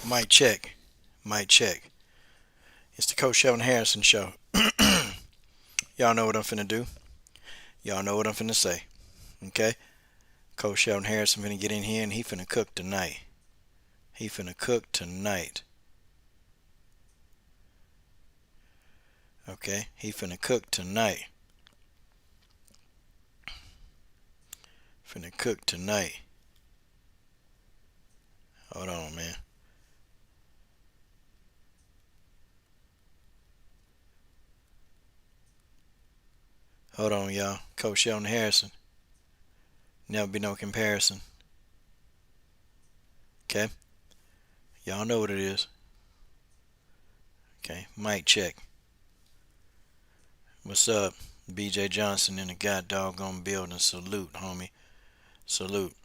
Mic check. Mic check. It's the Coach Sheldon Harrison Show. Y'all know what I'm finna do. Y'all know what I'm finna say. Okay? Coach Sheldon Harrison finna get in here and he finna cook tonight. He finna cook tonight. Okay? He finna cook tonight. Finna cook tonight. Hold on, man. Hold on, y'all. Coach Sheldon Harrison. Never be no comparison. Okay? Y'all know what it is. Okay? Mic check. What's up? BJ Johnson in the god doggone building. Salute, homie. Salute.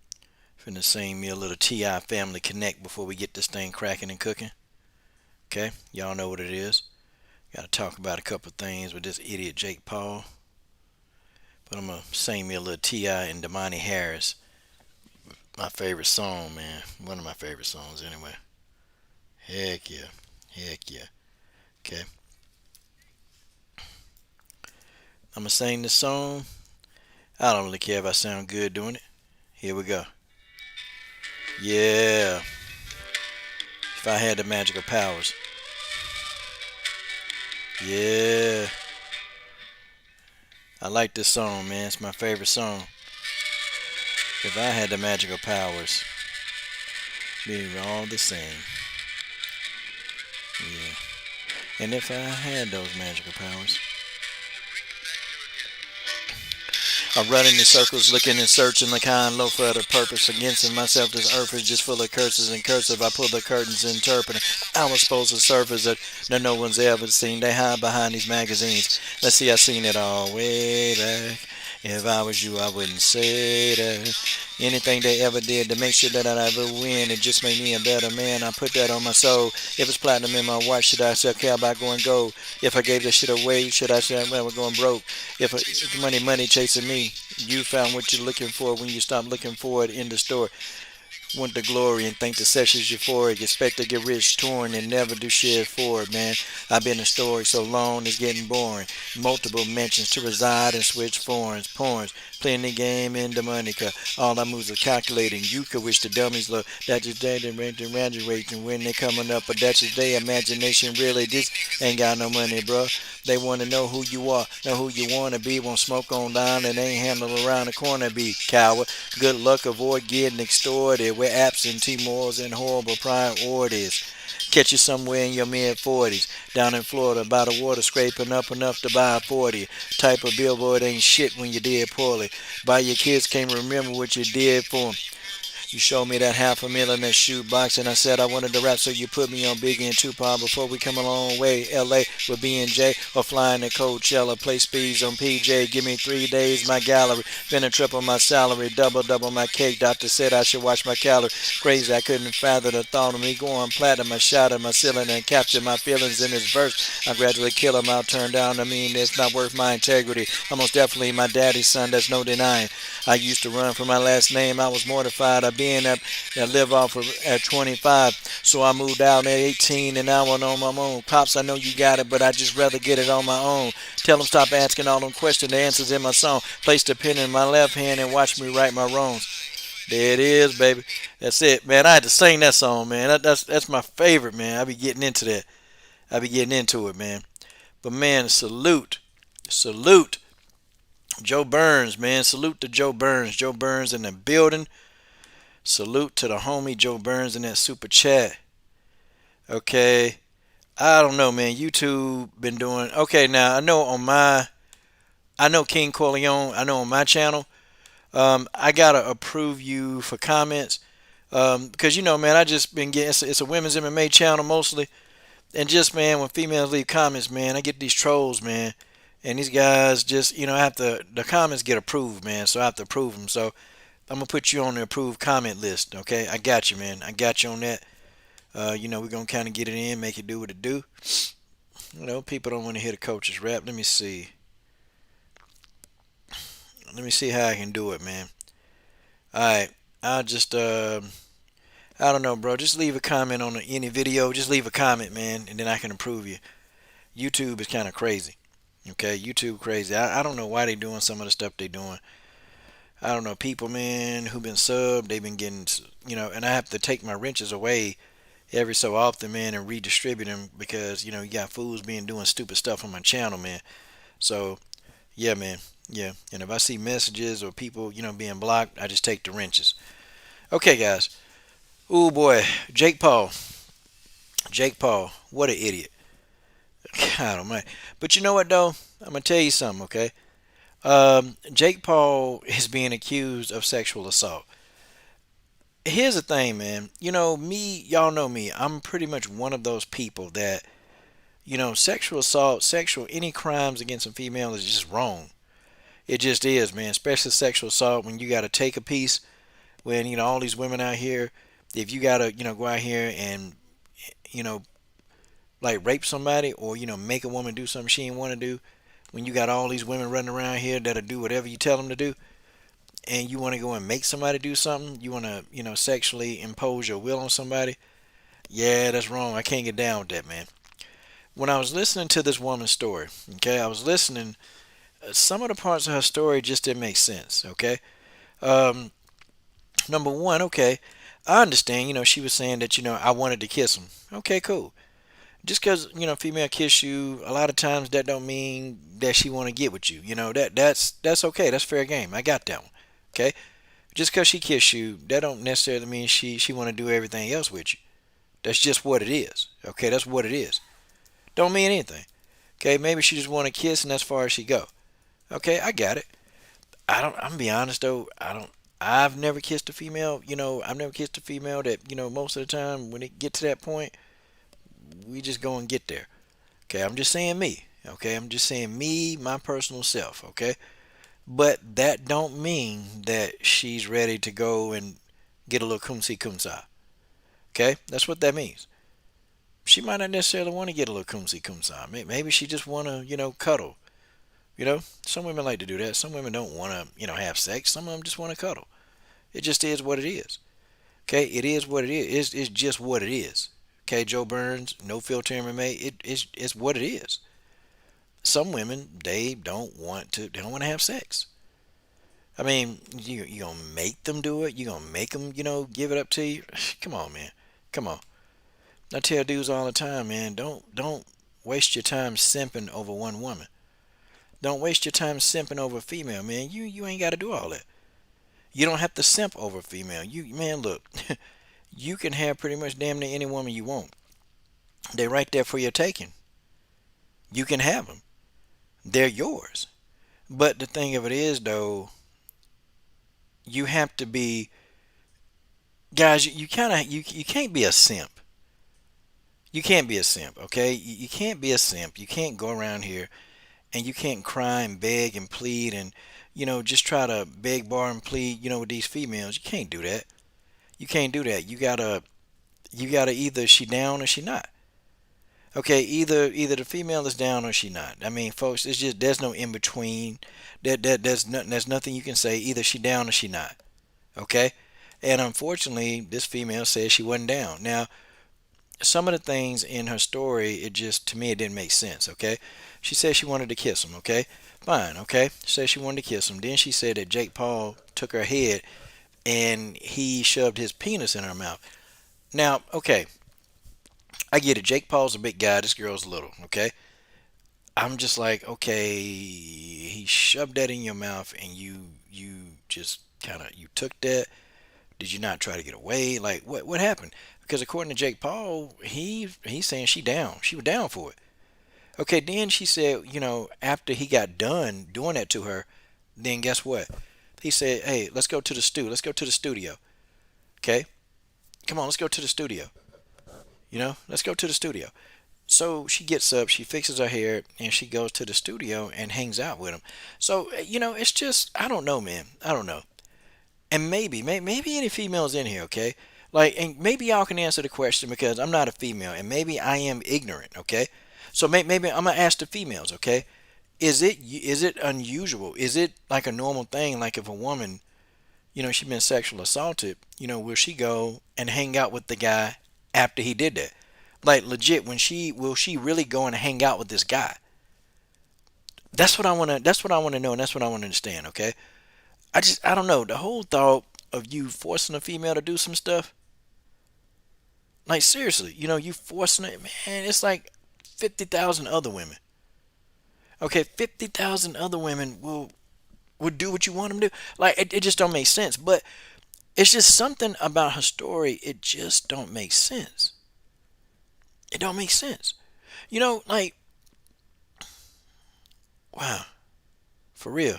Finna sing me a little T.I. Family Connect before we get this thing cracking and cooking. Okay? Y'all know what it is. Gotta talk about a couple things with this idiot Jake Paul. But I'm gonna sing me a little T.I. and Damani Harris. My favorite song, man. One of my favorite songs, anyway. Heck yeah. Heck yeah. Okay. I'm gonna sing this song. I don't really care if I sound good doing it. Here we go. Yeah. If I had the magical powers. Yeah. I like this song, man. It's my favorite song. If I had the magical powers, we were all the same. Yeah. And if I had those magical powers, I'm running in circles, looking and searching like high and low for the purpose. Against myself, this earth is just full of curses and cursive. I pull the curtains interpreting. I was supposed to surface that no one's ever seen. They hide behind these magazines. Let's see, I seen it all way back. If I was you, I wouldn't say that. Anything they ever did to make sure that I'd ever win, it just made me a better man. I put that on my soul. If it's platinum in my watch, should I still care about going gold? If I gave this shit away, should I say I'm going broke? If money chasing me, you found what you're looking for when you stop looking for it in the store. Want the glory and think the session's euphoric. Expect to get rich, torn, and never do shit for it, man. I've been in story so long it's getting boring. Multiple mentions to reside and switch foreigns, porns. Playing the game in the money, cause all our moves are calculating. You could wish the dummies look. That's just they graduating when they coming up, but that's just their imagination. Really, this ain't got no money, bro. They wanna know who you are, know who you wanna be. Won't smoke on down and ain't handle around the corner, be coward. Good luck, avoid getting extorted. We're absentee morals and horrible priorities. Catch you somewhere in your mid 40s, down in Florida, by the water, scraping up enough to buy a 40. Type of billboard ain't shit when you did poorly. Buy your kids can't remember what you did for 'em. You showed me that $500,000 in that shoebox, and I said I wanted to rap, so you put me on Biggie and Tupac before we come a long way. LA with B&J or flying to Coachella, play speeds on PJ. Give me 3 days, my gallery. Finna triple my salary, double my cake. Doctor said I should watch my calories. Crazy, I couldn't fathom the thought of me going platinum. I shot at my ceiling and captured my feelings in this verse. I gradually kill him out, turn down. I mean, it's not worth my integrity. I'm most definitely my daddy's son, that's no denying. I used to run for my last name. I was mortified of being up and live off of at 25. So I moved out at 18 and I went on my own. Pops, I know you got it, but I just rather get it on my own. Tell them stop asking all them questions. The answers in my song. Place the pen in my left hand and watch me right my wrongs. There it is, baby. That's it, man. I had to sing that song, man. That's my favorite, man. I be getting into that. I be getting into it, man. But man, salute. Joe Burns, man. Salute to Joe Burns. Joe Burns in the building. Salute to the homie Joe Burns in that super chat. Okay. I don't know, man. YouTube been doing okay. Now I know King Corleone. I know on my channel. I gotta approve you for comments. Because you know, man, I just been getting. It's a women's MMA channel mostly, and just man, when females leave comments, man, I get these trolls, man. And these guys just, I have to, the comments get approved, man. So I have to approve them. So I'm going to put you on the approved comment list, okay? I got you, man. I got you on that. We're going to kind of get it in, make it do what it do. People don't want to hear the coach's rap. Let me see. Let me see how I can do it, man. All right. I'll just, I don't know, bro. Just leave a comment on any video. Just leave a comment, man, and then I can approve you. YouTube is kind of crazy. Okay, YouTube crazy. I don't know why they doing some of the stuff they doing. I don't know. People, man, who been subbed, they've been getting, and I have to take my wrenches away every so often, man, and redistribute them because, you got fools being doing stupid stuff on my channel, man. So, yeah, man. Yeah. And if I see messages or people, being blocked, I just take the wrenches. Okay, guys. Oh, boy. Jake Paul. Jake Paul. What an idiot. God almighty. But you know what, though? I'm going to tell you something, okay? Jake Paul is being accused of sexual assault. Here's the thing, man. Me, y'all know me. I'm pretty much one of those people that, sexual assault, any crimes against a female is just wrong. It just is, man. Especially sexual assault when you got to take a piece. When, all these women out here, if you got to, go out here and, you know, like rape somebody or, make a woman do something she didn't want to do. When you got all these women running around here that'll do whatever you tell them to do. And you want to go and make somebody do something. You want to, sexually impose your will on somebody. Yeah, that's wrong. I can't get down with that, man. When I was listening to this woman's story, okay, I was listening. Some of the parts of her story just didn't make sense, okay? Um, Number one, okay, I understand, she was saying that, I wanted to kiss him. Okay, cool. Just because, female kiss you, a lot of times that don't mean that she want to get with you. That's okay. That's fair game. I got that one. Okay? Just because she kiss you, that don't necessarily mean she want to do everything else with you. That's just what it is. Okay? That's what it is. Don't mean anything. Okay? Maybe she just want to kiss and that's as far as she go. Okay? I got it. I'm gonna be honest though, I've never kissed a female, I've never kissed a female that, most of the time when it get to that point, we just go and get there. Okay, I'm just saying me. Okay, I'm just saying me, my personal self. Okay, but that don't mean that she's ready to go and get a little kumsi kumsa. Okay, that's what that means. She might not necessarily want to get a little kumsi kumsa. Maybe she just want to, cuddle. Some women like to do that. Some women don't want to, have sex. Some of them just want to cuddle. It just is what it is. Okay, it is what it is. It's just what it is. Okay, Joe Burns, no filter MMA. It's what it is. Some women they don't want to have sex. I mean, you gonna make them do it? You gonna make them give it up to you? Come on, man. Come on. I tell dudes all the time, man. Don't waste your time simping over one woman. Don't waste your time simping over a female, man. You ain't got to do all that. You don't have to simp over a female. Man, look, you can have pretty much damn near any woman you want. They're right there for your taking. You can have them. They're yours. But the thing of it is, though, you have to be, guys. You can't be a simp. You can't be a simp, okay? You can't be a simp. You can't go around here and you can't cry and beg and plead and just try to beg, bar, and plead, with these females. You can't do that. You can't do that. You gotta either she down or she not. Okay, either the female is down or she not. I mean, folks, it's just there's no in between. There's nothing you can say. Either she down or she not. Okay, and unfortunately, this female says she wasn't down. Now, some of the things in her story, it just to me it didn't make sense. Okay, she said she wanted to kiss him. Okay, fine. Okay, she said she wanted to kiss him. Then she said that Jake Paul took her head and he shoved his penis in her mouth. Now, okay, I get it. Jake Paul's a big guy. This girl's little. Okay, I'm just like, okay, he shoved that in your mouth, and you just kind of you took that. Did you not try to get away? Like, what happened? Because according to Jake Paul, he's saying she down. She was down for it. Okay, then she said, after he got done doing that to her, then guess what? He said, hey, let's go to the studio. Let's go to the studio. Okay, come on, let's go to the studio. Let's go to the studio. So she gets up, she fixes her hair, and she goes to the studio and hangs out with him. So, it's just, I don't know, man. I don't know. And maybe any females in here, okay? Like, and maybe y'all can answer the question because I'm not a female, and maybe I am ignorant, okay? So maybe I'm gonna ask the females, okay? Is it unusual? Is it like a normal thing? Like if a woman, she been sexual assaulted, will she go and hang out with the guy after he did that? Like legit, when she will she really go and hang out with this guy? That's what I wanna know, and that's what I wanna understand, okay? I don't know. The whole thought of you forcing a female to do some stuff, like seriously, you forcing it, man, it's like 50,000 other women. Okay, 50,000 other women will do what you want them to do. Like it just don't make sense. But it's just something about her story. It just don't make sense. It don't make sense. Like wow, for real,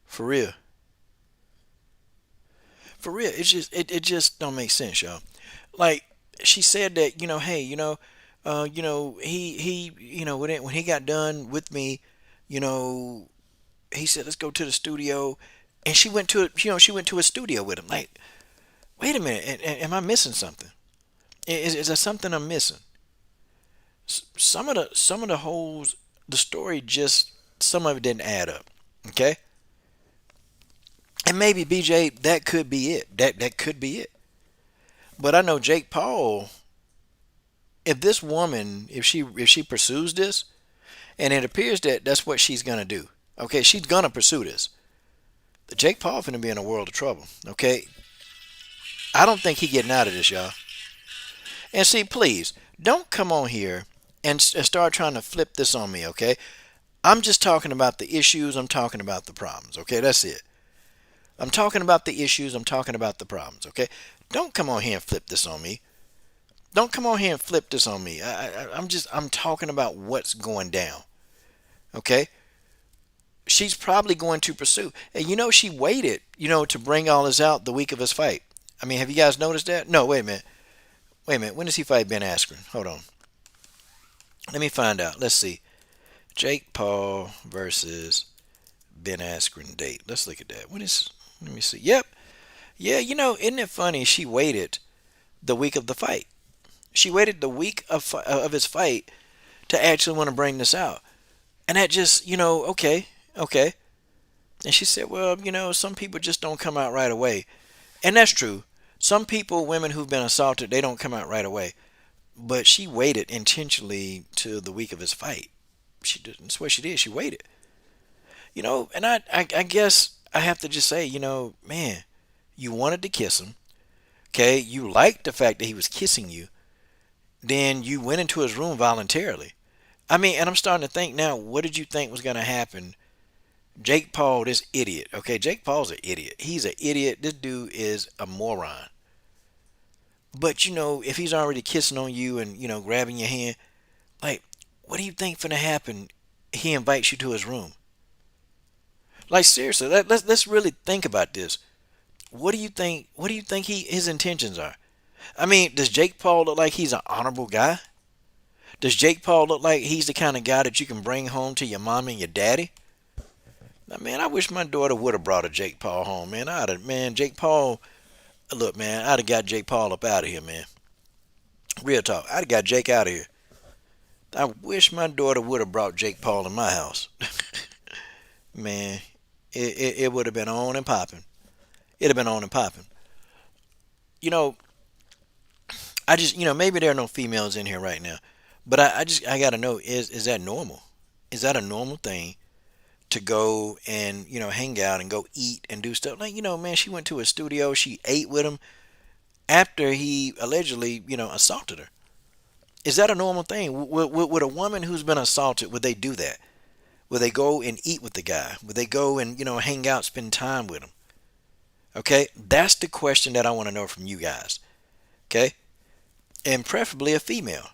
for real, for real. It just don't make sense, y'all. Like she said that hey, when he got done with me, you know, he said let's go to the studio, and she went to a studio with him. Like wait a minute, am I missing something? Is there something I'm missing? Some of the holes, the story just some of it didn't add up. Okay, and maybe BJ, that could be it. That could be it. But I know Jake Paul. If this woman, if she pursues this, and it appears that that's what she's gonna do. Okay, she's gonna pursue this. Jake Paul finna be in a world of trouble. Okay, I don't think he getting out of this, y'all. And see, please don't come on here and start trying to flip this on me. Okay, I'm just talking about the issues. I'm talking about the problems. Okay, that's it. I'm talking about the issues. I'm talking about the problems. Okay, don't come on here and flip this on me. Don't come on here and flip this on me. I'm talking about what's going down. Okay, she's probably going to pursue. And she waited, to bring all this out the week of his fight. I mean, have you guys noticed that? No, wait a minute. Wait a minute. When does he fight Ben Askren? Hold on. Let me find out. Let's see. Jake Paul versus Ben Askren date. Let's look at that. Let me see. Yep. Yeah, isn't it funny? She waited the week of the fight. She waited the week of his fight to actually want to bring this out. And that just, okay, okay. And she said, well, some people just don't come out right away. And that's true. Some people, women who've been assaulted, they don't come out right away. But she waited intentionally to the week of his fight. That's what she did. She waited. And I guess I have to just say, man, you wanted to kiss him. Okay, you liked the fact that he was kissing you. Then you went into his room voluntarily. I mean, and I'm starting to think now, what did you think was going to happen? Jake Paul, this idiot. Okay, Jake Paul's an idiot. He's an idiot. This dude is a moron. But, if he's already kissing on you and, grabbing your hand, like, what do you think finna happen? He invites you to his room. Like, seriously, let's really think about this. What do you think? What do you think his intentions are? I mean, does Jake Paul look like he's an honorable guy? Does Jake Paul look like he's the kind of guy that you can bring home to your mom and your daddy? Now, man, I wish my daughter would have brought a Jake Paul home, man. Jake Paul, look, man, I'd have got Jake Paul up out of here, man. Real talk, I'd have got Jake out of here. I wish my daughter would have brought Jake Paul in my house. Man, it would have been on and popping. It'd have been on and popping. You know, I just, maybe there are no females in here right now, but I gotta know, is that normal? Is that a normal thing to go and, hang out and go eat and do stuff? Like, man, she went to a studio, she ate with him after he allegedly, assaulted her. Is that a normal thing? Would a woman who's been assaulted, would they do that? Would they go and eat with the guy? Would they go and, hang out, spend time with him? Okay, that's the question that I want to know from you guys. Okay, and preferably a female.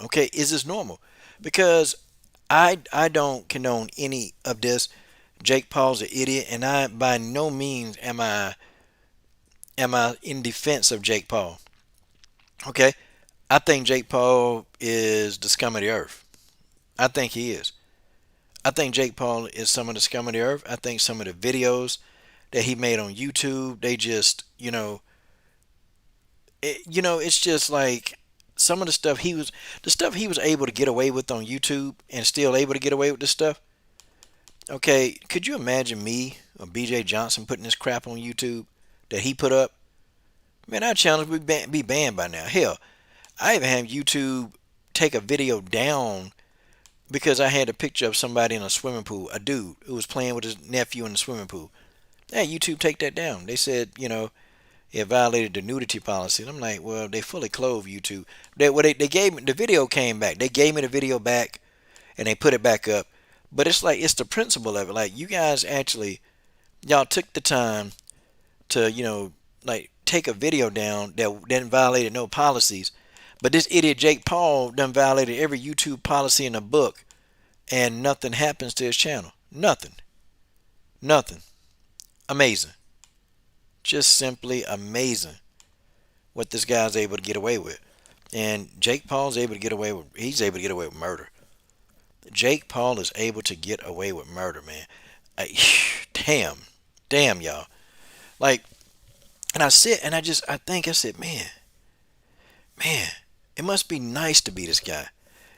Okay, is this normal? Because I don't condone any of this. Jake Paul's an idiot, and I by no means am I in defense of Jake Paul. Okay, I think Jake Paul is the scum of the earth. I think he is. I think Jake Paul is some of the scum of the earth. I think some of the videos that he made on YouTube, they just, it's just like some of the stuff he was able to get away with on YouTube and still able to get away with this stuff. Okay, could you imagine me BJ Johnson putting this crap on YouTube that he put up, man, our channels would be banned by now. Hell, I even had YouTube take a video down because I had a picture of somebody in a swimming pool, a dude who was playing with his nephew in the swimming pool. Yeah, YouTube take that down. They said, it violated the nudity policy. And I'm like, well, they fully clothed YouTube. They gave me the video came back. They gave me the video back and they put it back up. But it's like it's the principle of it. Like you guys actually, y'all took the time to like take a video down that didn't violate no policies. But this idiot Jake Paul done violated every YouTube policy in the book, and nothing happens to his channel. Nothing. Nothing. Amazing. Just simply amazing what this guy's able to get away with. And Jake Paul's able to get away with, he's able to get away with murder. Jake Paul is able to get away with murder, man. Damn. Damn, y'all. Like, and I sit and I said, man, it must be nice to be this guy.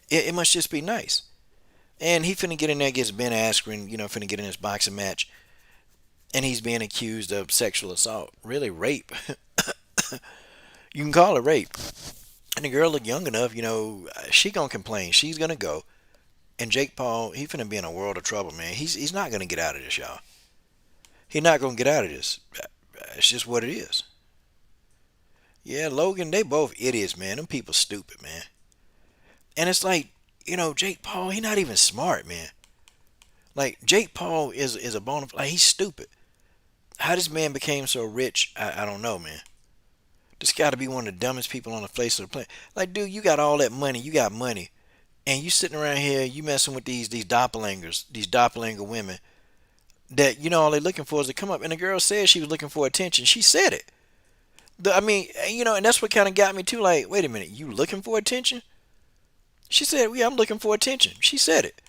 It must just be nice. And he finna get in there against Ben Askren, finna get in this boxing match. And he's being accused of sexual assault. Really, rape. You can call it rape. And the girl look young enough, she gonna complain. She's gonna go. And Jake Paul, he finna be in a world of trouble, man. He's not gonna get out of this, y'all. He's not gonna get out of this. It's just what it is. Yeah, Logan, they both idiots, man. Them people stupid, man. And it's like, Jake Paul, he not even smart, man. Like, Jake Paul is a bona fide, like, he's stupid. How this man became so rich, I don't know, man. This got to be one of the dumbest people on the face of the planet. Like, dude, you got all that money. You got money. And you sitting around here, you messing with these doppelgangers, these doppelganger women that, all they're looking for is to come up. And the girl said she was looking for attention. She said it. And that's what kind of got me too. Like, wait a minute, you looking for attention? She said, yeah, I'm looking for attention. She said it.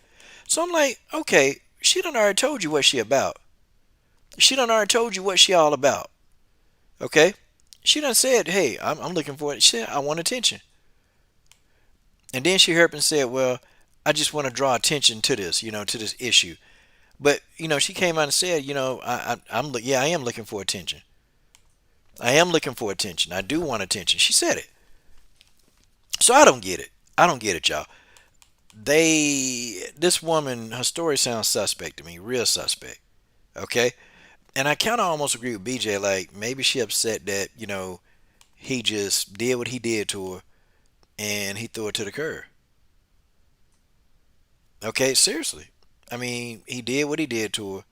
So I'm like, okay, she done already told you what she about. She done already told you what she all about. Okay? She done said, hey, I'm looking for it. She said, I want attention. And then she heard and said, well, I just want to draw attention to this, to this issue. But, she came out and said, I am looking for attention. I am looking for attention. I do want attention. She said it. So I don't get it. I don't get it, y'all. This woman, her story sounds suspect to me, real suspect. Okay? And I kind of almost agree with BJ, like maybe she upset that, he just did what he did to her and he threw her to the curb. Okay, seriously. I mean, he did what he did to her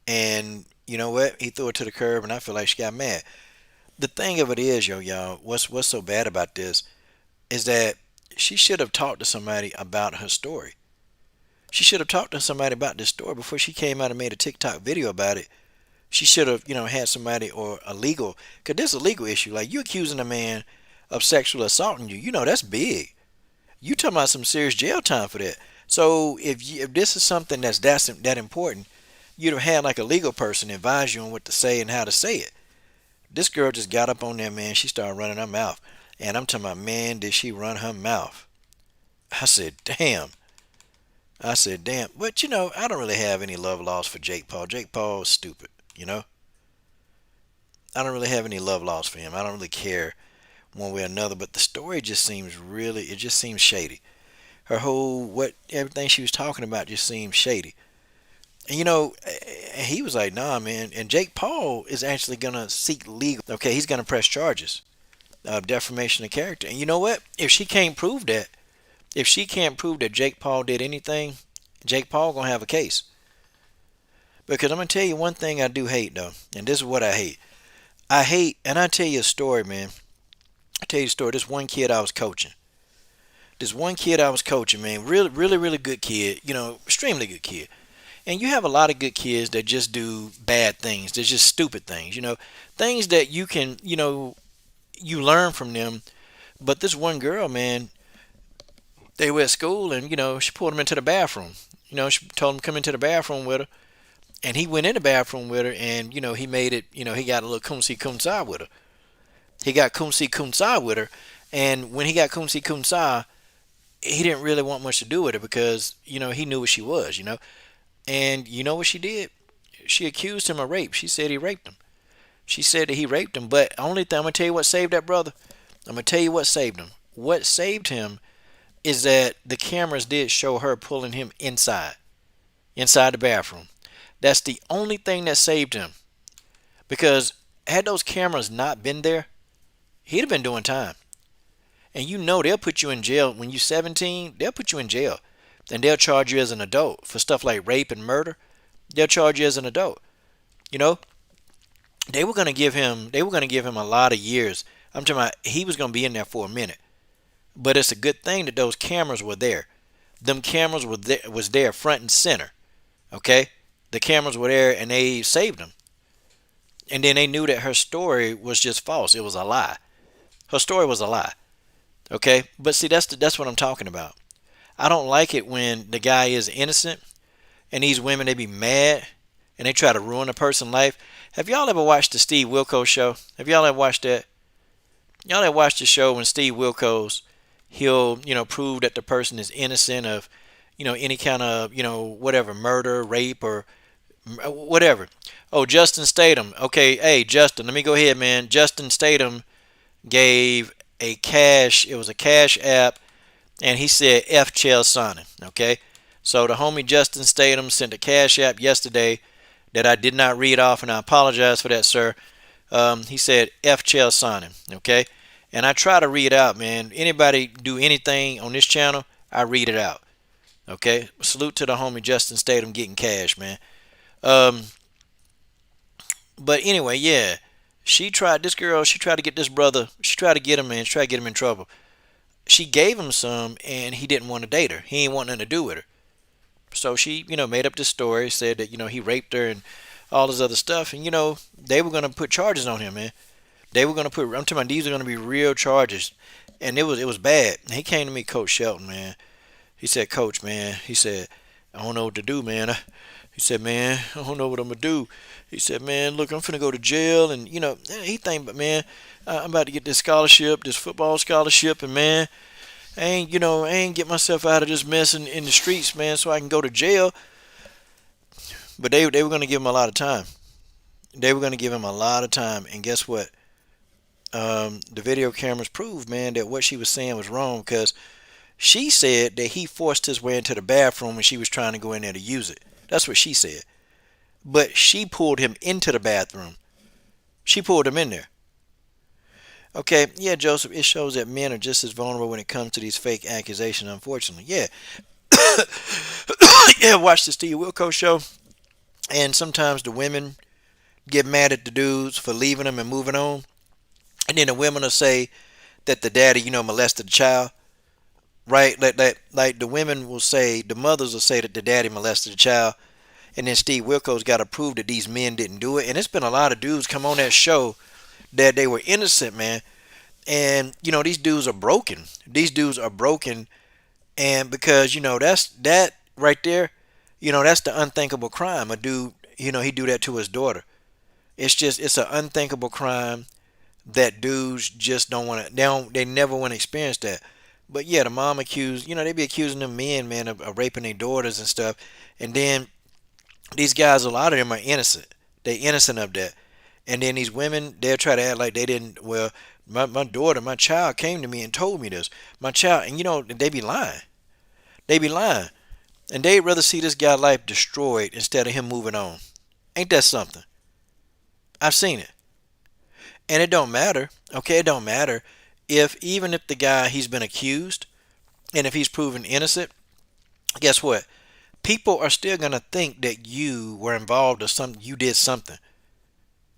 and you know what? He threw her to the curb and I feel like she got mad. The thing of it is, y'all, what's so bad about this is that she should have talked to somebody about her story. She should have talked to somebody about this story before she came out and made a TikTok video about it. She should have, had somebody or a legal, because this is a legal issue. Like, you accusing a man of sexual assaulting you, that's big. You talking about some serious jail time for that. So if this is something that's that important, you'd have had like a legal person advise you on what to say and how to say it. This girl just got up on there, man. She started running her mouth. And I'm talking about, man, did she run her mouth? I said, damn. But, I don't really have any love lost for Jake Paul. Jake Paul is stupid, I don't really have any love lost for him. I don't really care one way or another. But the story just seems shady. Her everything she was talking about just seems shady. And, he was like, nah, man. And Jake Paul is actually going to seek legal. Okay, he's going to press charges of defamation of character. And you know what? If she can't prove that Jake Paul did anything, Jake Paul going to have a case. Because I'm going to tell you one thing I do hate, though. And this is what I hate. And I tell you a story, man. This one kid I was coaching. Man. Really, really, really good kid. Extremely good kid. And you have a lot of good kids that just do bad things. They're just stupid things, things that you can, you learn from them. But this one girl, man, they were at school and, she pulled him into the bathroom. She told him to come into the bathroom with her. And he went in the bathroom with her and, he made it, he got a little kumsi kumsa with her. And when he got kumsi kumsa, he didn't really want much to do with her because, he knew what she was, And you know what she did? she accused him of rape. She said he raped him. She said that he raped him. But only thing I'm gonna tell you what saved that brother. I'm gonna tell you what saved him. What saved him is that the cameras did show her pulling him inside the bathroom. That's the only thing that saved him. Because had those cameras not been there, he'd have been doing time. And you know they'll put you in jail when you're 17. They'll put you in jail, and they'll charge you as an adult for stuff like rape and murder. They'll charge you as an adult. You know, they were gonna give him. They were gonna give him a lot of years. I'm talking about he was gonna be in there for a minute. But it's a good thing that those cameras were there. Them cameras was there front and center. Okay, the cameras were there and they saved him. And then they knew that her story was just false. It was a lie. Her story was a lie. Okay, but see that's what I'm talking about. I don't like it when the guy is innocent and these women they be mad and they try to ruin a person's life. Have y'all ever watched the Steve Wilkos show? Have y'all ever watched that? Y'all ever watched the show when Steve Wilkos he'll prove that the person is innocent of any kind of whatever murder, rape, or whatever. Oh, Justin Statham. Okay, hey Justin, let me go ahead, man. Justin Statham gave a cash. It was a cash app, and he said F Chael Sonnen. Okay, so the homie Justin Statham sent a cash app yesterday that I did not read off, and I apologize for that, sir. He said F Chael Sonnen. Okay, and I try to read out, man. Anybody do anything on this channel, I read it out. Okay, salute to the homie Justin Statham getting cash, man. But anyway, yeah, she tried to get this brother, she tried to get him, man, she tried to get him in trouble. She gave him some, and he didn't want to date her. He ain't want nothing to do with her. So she, made up this story, said that, he raped her and all this other stuff. And, they were going to put charges on him, man. They were going to put, I'm talking about these are going to be real charges. And it was bad. And he came to me, Coach Shelton, man. He said, Coach, man, he said, I don't know what to do, man. He said, man, I don't know what I'm going to do. He said, man, look, I'm finna go to jail. And, he think, but, man, I'm about to get this scholarship, this football scholarship. And, man, I ain't get myself out of this mess in the streets, man, so I can go to jail. But they were going to give him a lot of time. They were going to give him a lot of time. And guess what? The video cameras proved, man, that what she was saying was wrong, because she said that he forced his way into the bathroom when she was trying to go in there to use it. That's what she said. But she pulled him into the bathroom. She pulled him in there. Okay, yeah, Joseph, it shows that men are just as vulnerable when it comes to these fake accusations, unfortunately. Yeah. Yeah, watch the Steve Wilkos show. And sometimes the women get mad at the dudes for leaving them and moving on. And then the women will say that the daddy, molested the child. Right? Like the women will say, the mothers will say that the daddy molested the child. And then Steve Wilkos got to prove that these men didn't do it. And it's been a lot of dudes come on that show that they were innocent, man. And, these dudes are broken. These dudes are broken. And because, that's that right there, that's the unthinkable crime. A dude, he do that to his daughter. It's an unthinkable crime that dudes just don't want to, they never want to experience that. But yeah, the mom accused, they be accusing them men, man, of raping their daughters and stuff. And then these guys, a lot of them are innocent. They innocent of that. And then these women, they'll try to act like they didn't, well, my daughter, my child came to me and told me this. My child, and they be lying. They be lying. And they'd rather see this guy's life destroyed instead of him moving on. Ain't that something? I've seen it. And it don't matter, okay, it don't matter even if the guy, he's been accused, and if he's proven innocent, guess what? People are still going to think that you were involved or something, you did something.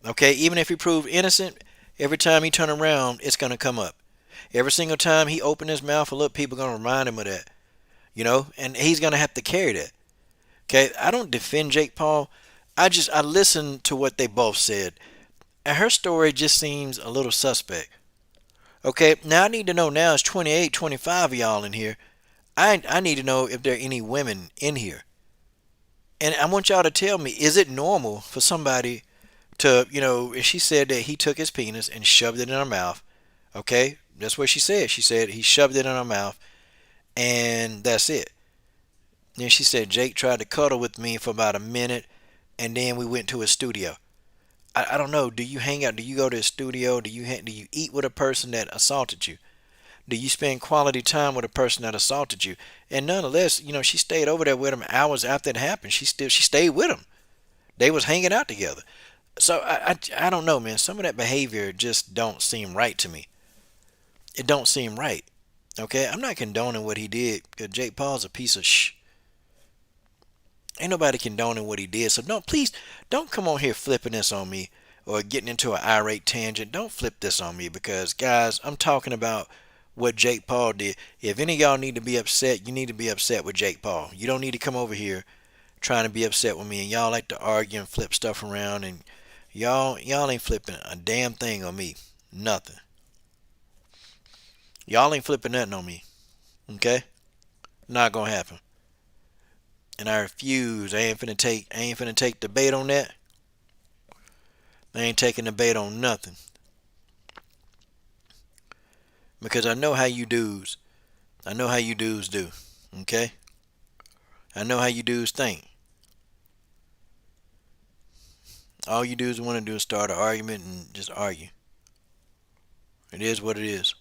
Okay, even if he proved innocent, every time he turn around, it's going to come up. Every single time he open his mouth, look, people are going to remind him of that. And he's going to have to carry that. Okay, I don't defend Jake Paul. I listen to what they both said. And her story just seems a little suspect. Okay, now I need to know, now it's 28, 25 of y'all in here. I need to know if there are any women in here. And I want y'all to tell me, is it normal for somebody to, she said that he took his penis and shoved it in her mouth. Okay, that's what she said. She said he shoved it in her mouth and that's it. Then she said Jake tried to cuddle with me for about a minute and then we went to a studio. I don't know. Do you hang out? Do you go to a studio? Do you eat with a person that assaulted you? Do you spend quality time with a person that assaulted you? And nonetheless, she stayed over there with him hours after it happened. She stayed with him. They was hanging out together. So I don't know, man. Some of that behavior just don't seem right to me. It don't seem right. Okay, I'm not condoning what he did because Jake Paul's a piece of shh. Ain't nobody condoning what he did. So please don't come on here flipping this on me or getting into an irate tangent. Don't flip this on me because guys, I'm talking about what Jake Paul did. If any of y'all need to be upset, you need to be upset with Jake Paul. You don't need to come over here trying to be upset with me, and y'all like to argue and flip stuff around, and y'all ain't flipping a damn thing on me. Nothing. Y'all ain't flipping nothing on me. Okay? Not gonna happen. And I refuse. I ain't finna take debate on that. I ain't taking debate on nothing. Because I know how you dudes. I know how you dudes do. Okay? I know how you dudes think. All you dudes want to do is start an argument and just argue. It is what it is.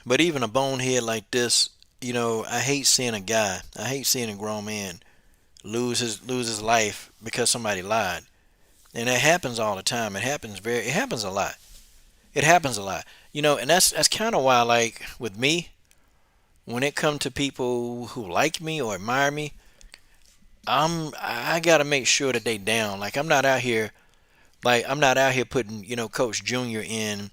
But even a bonehead like this, I hate seeing a grown man lose his life because somebody lied. And it happens all the time. It happens a lot. It happens a lot. And that's kind of why, like with me, when it comes to people who like me or admire me, I gotta make sure that they down. I'm not out here putting Coach Junior in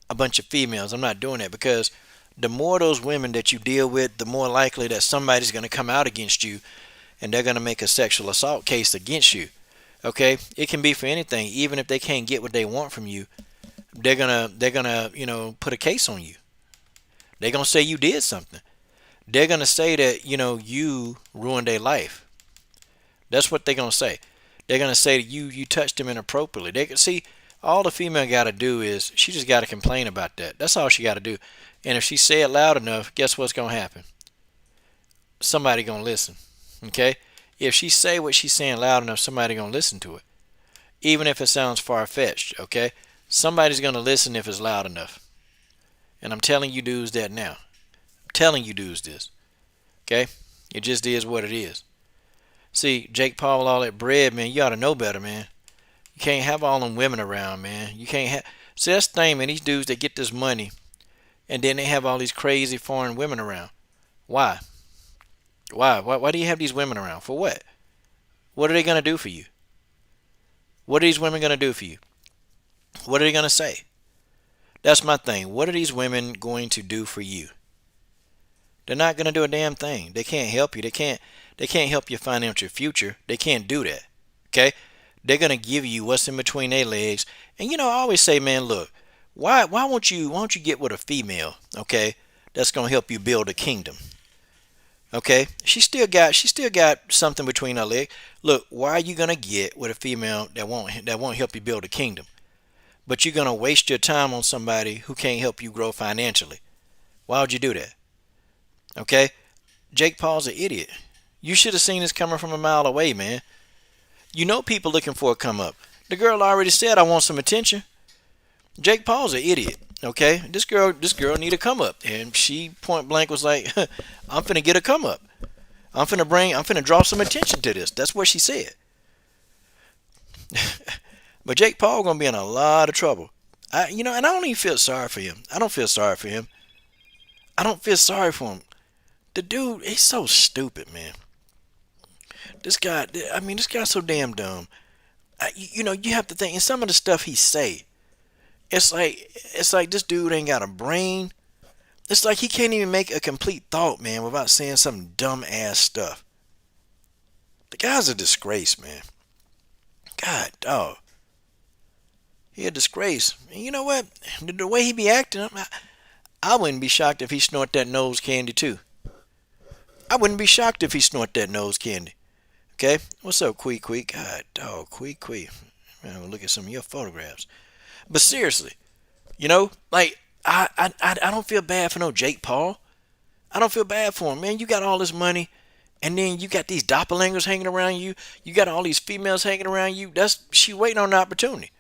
a bunch of females. I'm not doing that because the more those women that you deal with, the more likely that somebody's gonna come out against you and they're gonna make a sexual assault case against you. Okay, it can be for anything. Even if they can't get what they want from you, they're gonna put a case on you. They're gonna say you did something. They're gonna say that you ruined their life. That's what they're gonna say. They're gonna say that you touched them inappropriately. They can see all the female got to do is she just got to complain about that. That's all she got to do. And if she say it loud enough, guess what's gonna happen? Somebody gonna listen. Okay? If she say what she's saying loud enough, somebody gonna listen to it. Even if it sounds far fetched. Okay? Somebody's gonna listen if it's loud enough. And I'm telling you dudes that now. I'm telling you dudes this. Okay? It just is what it is. See, Jake Paul, all that bread, man, you ought to know better, man. You can't have all them women around, man. You can't have. See, that's the thing, man. These dudes that get this money, and then they have all these crazy foreign women around. Why? Why do you have these women around? For what? What are they gonna do for you? What are these women gonna do for you? What are they gonna say? That's my thing. What are these women going to do for you? They're not gonna do a damn thing. They can't help you. They can't help you finance your future. They can't do that. Okay? They're gonna give you what's in between their legs. And I always say, man, look, why won't you get with a female, okay, that's gonna help you build a kingdom? Okay? She still got something between her legs. Look, why are you gonna get with a female that won't help you build a kingdom? But you're gonna waste your time on somebody who can't help you grow financially. Why would you do that? Okay? Jake Paul's an idiot. You should have seen this coming from a mile away, man. People looking for a come up. The girl already said I want some attention. Jake Paul's an idiot. Okay, this girl need a come up, and she point blank was like, "I'm finna get a come up. I'm finna draw some attention to this." That's what she said. But Jake Paul gonna be in a lot of trouble. And I don't even feel sorry for him. I don't feel sorry for him. I don't feel sorry for him. The dude, he's so stupid, man. This guy, this guy's so damn dumb. You have to think, and some of the stuff he say, it's like this dude ain't got a brain. It's like he can't even make a complete thought, man, without saying some dumb ass stuff. The guy's a disgrace, man. God, dog. He a disgrace. And you know what? The way he be acting, I wouldn't be shocked if he snort that nose candy too. I wouldn't be shocked if he snort that nose candy. Okay? What's up, Quee? God, dog, Quee. I'm gonna look at some of your photographs. But seriously, like I don't feel bad for no Jake Paul. I don't feel bad for him, man. You got all this money, and then you got these doppelgangers hanging around you. You got all these females hanging around you. She waiting on the opportunity.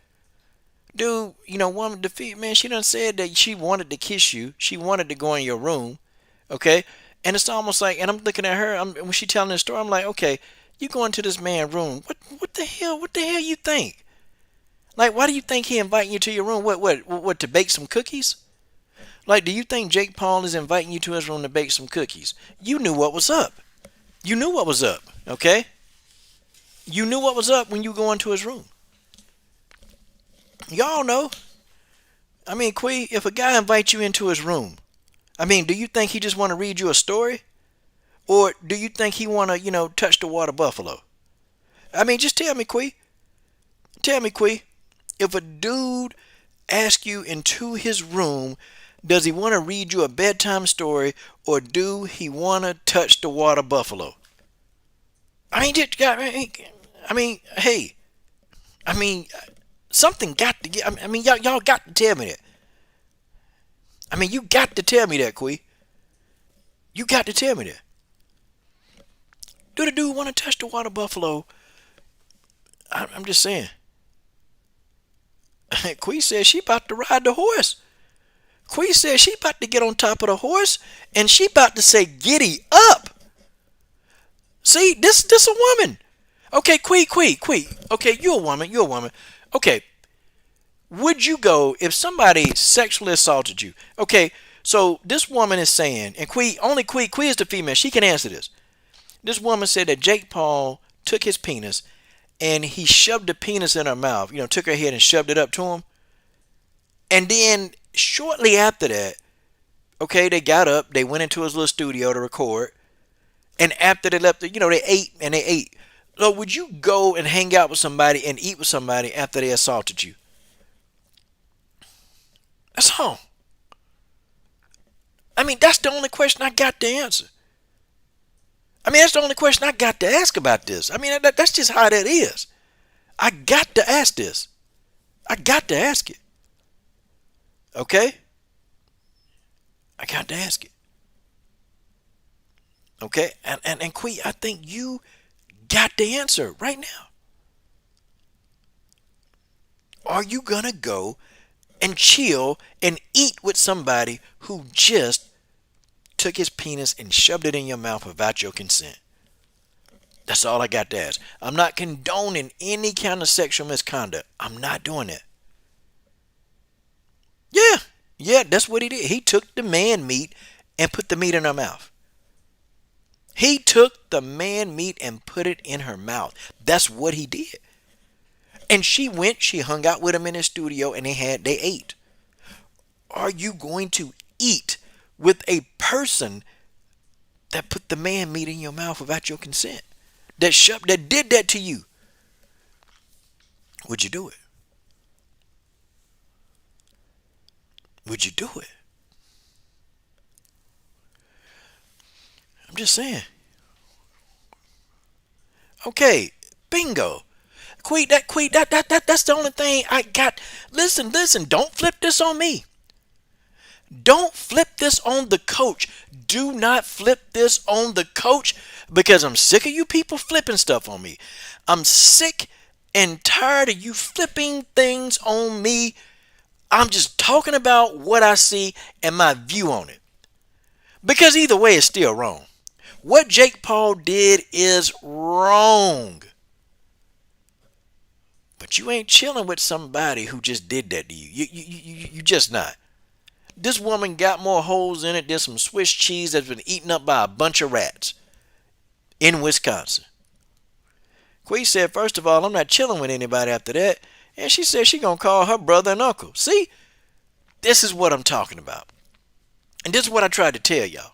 Dude, woman defeat, man, she done said that she wanted to kiss you. She wanted to go in your room, okay? And it's almost like, and I'm looking at her, when she telling this story, I'm like, okay, you go into this man's room. What the hell you think? Like, why do you think he inviting you to your room? What, to bake some cookies? Like, do you think Jake Paul is inviting you to his room to bake some cookies? You knew what was up. You knew what was up, okay? You knew what was up when you go into his room. Y'all know. I mean, Quee, if a guy invites you into his room, I mean, do you think he just want to read you a story? Or do you think he want to, touch the water buffalo? I mean, just tell me, Quee. Tell me, Quee. If a dude asks you into his room, does he want to read you a bedtime story or do he want to touch the water buffalo? I mean, hey, I mean, something got to get. I mean, y'all got to tell me that. I mean, you got to tell me that, Quee. You got to tell me that. Do the dude want to touch the water buffalo? I'm just saying. Quee said she about to ride the horse. Quee said she about to get on top of the horse and she about to say, "Giddy up." See, this a woman. Okay, Quee. Okay, you're a woman. Okay, would you go if somebody sexually assaulted you? Okay, so this woman is saying, and Quee is the female. She can answer this. This woman said that Jake Paul took his penis and he shoved the penis in her mouth. Took her head and shoved it up to him. And then shortly after that, okay, they got up, they went into his little studio to record. And after they left, they ate. So would you go and hang out with somebody and eat with somebody after they assaulted you? That's all. I mean, that's the only question I got to answer. I mean, that's the only question I got to ask about this. I mean, that's just how that is. I got to ask this. I got to ask it. Okay? I got to ask it. Okay? And Quee, I think you got the answer right now. Are you going to go and chill and eat with somebody who just took his penis and shoved it in your mouth without your consent? That's all I got to ask. I'm not condoning any kind of sexual misconduct. I'm not doing that. Yeah, that's what he did. He took the man meat and put the meat in her mouth. He took the man meat and put it in her mouth. That's what he did. And she hung out with him in his studio and they ate. Are you going to eat with a person that put the man meat in your mouth without your consent? That did that to you? Would you do it? Would you do it? I'm just saying. Okay, bingo. That's the only thing I got. Listen, don't flip this on me. Don't flip this on the coach. Do not flip this on the coach because I'm sick of you people flipping stuff on me. I'm sick and tired of you flipping things on me. I'm just talking about what I see and my view on it. Because either way, it's still wrong. What Jake Paul did is wrong. But you ain't chilling with somebody who just did that to you. You just not. This woman got more holes in it than some Swiss cheese that's been eaten up by a bunch of rats in Wisconsin. Quee said, first of all, I'm not chilling with anybody after that. And she said she gonna call her brother and uncle. See? This is what I'm talking about. And this is what I tried to tell y'all.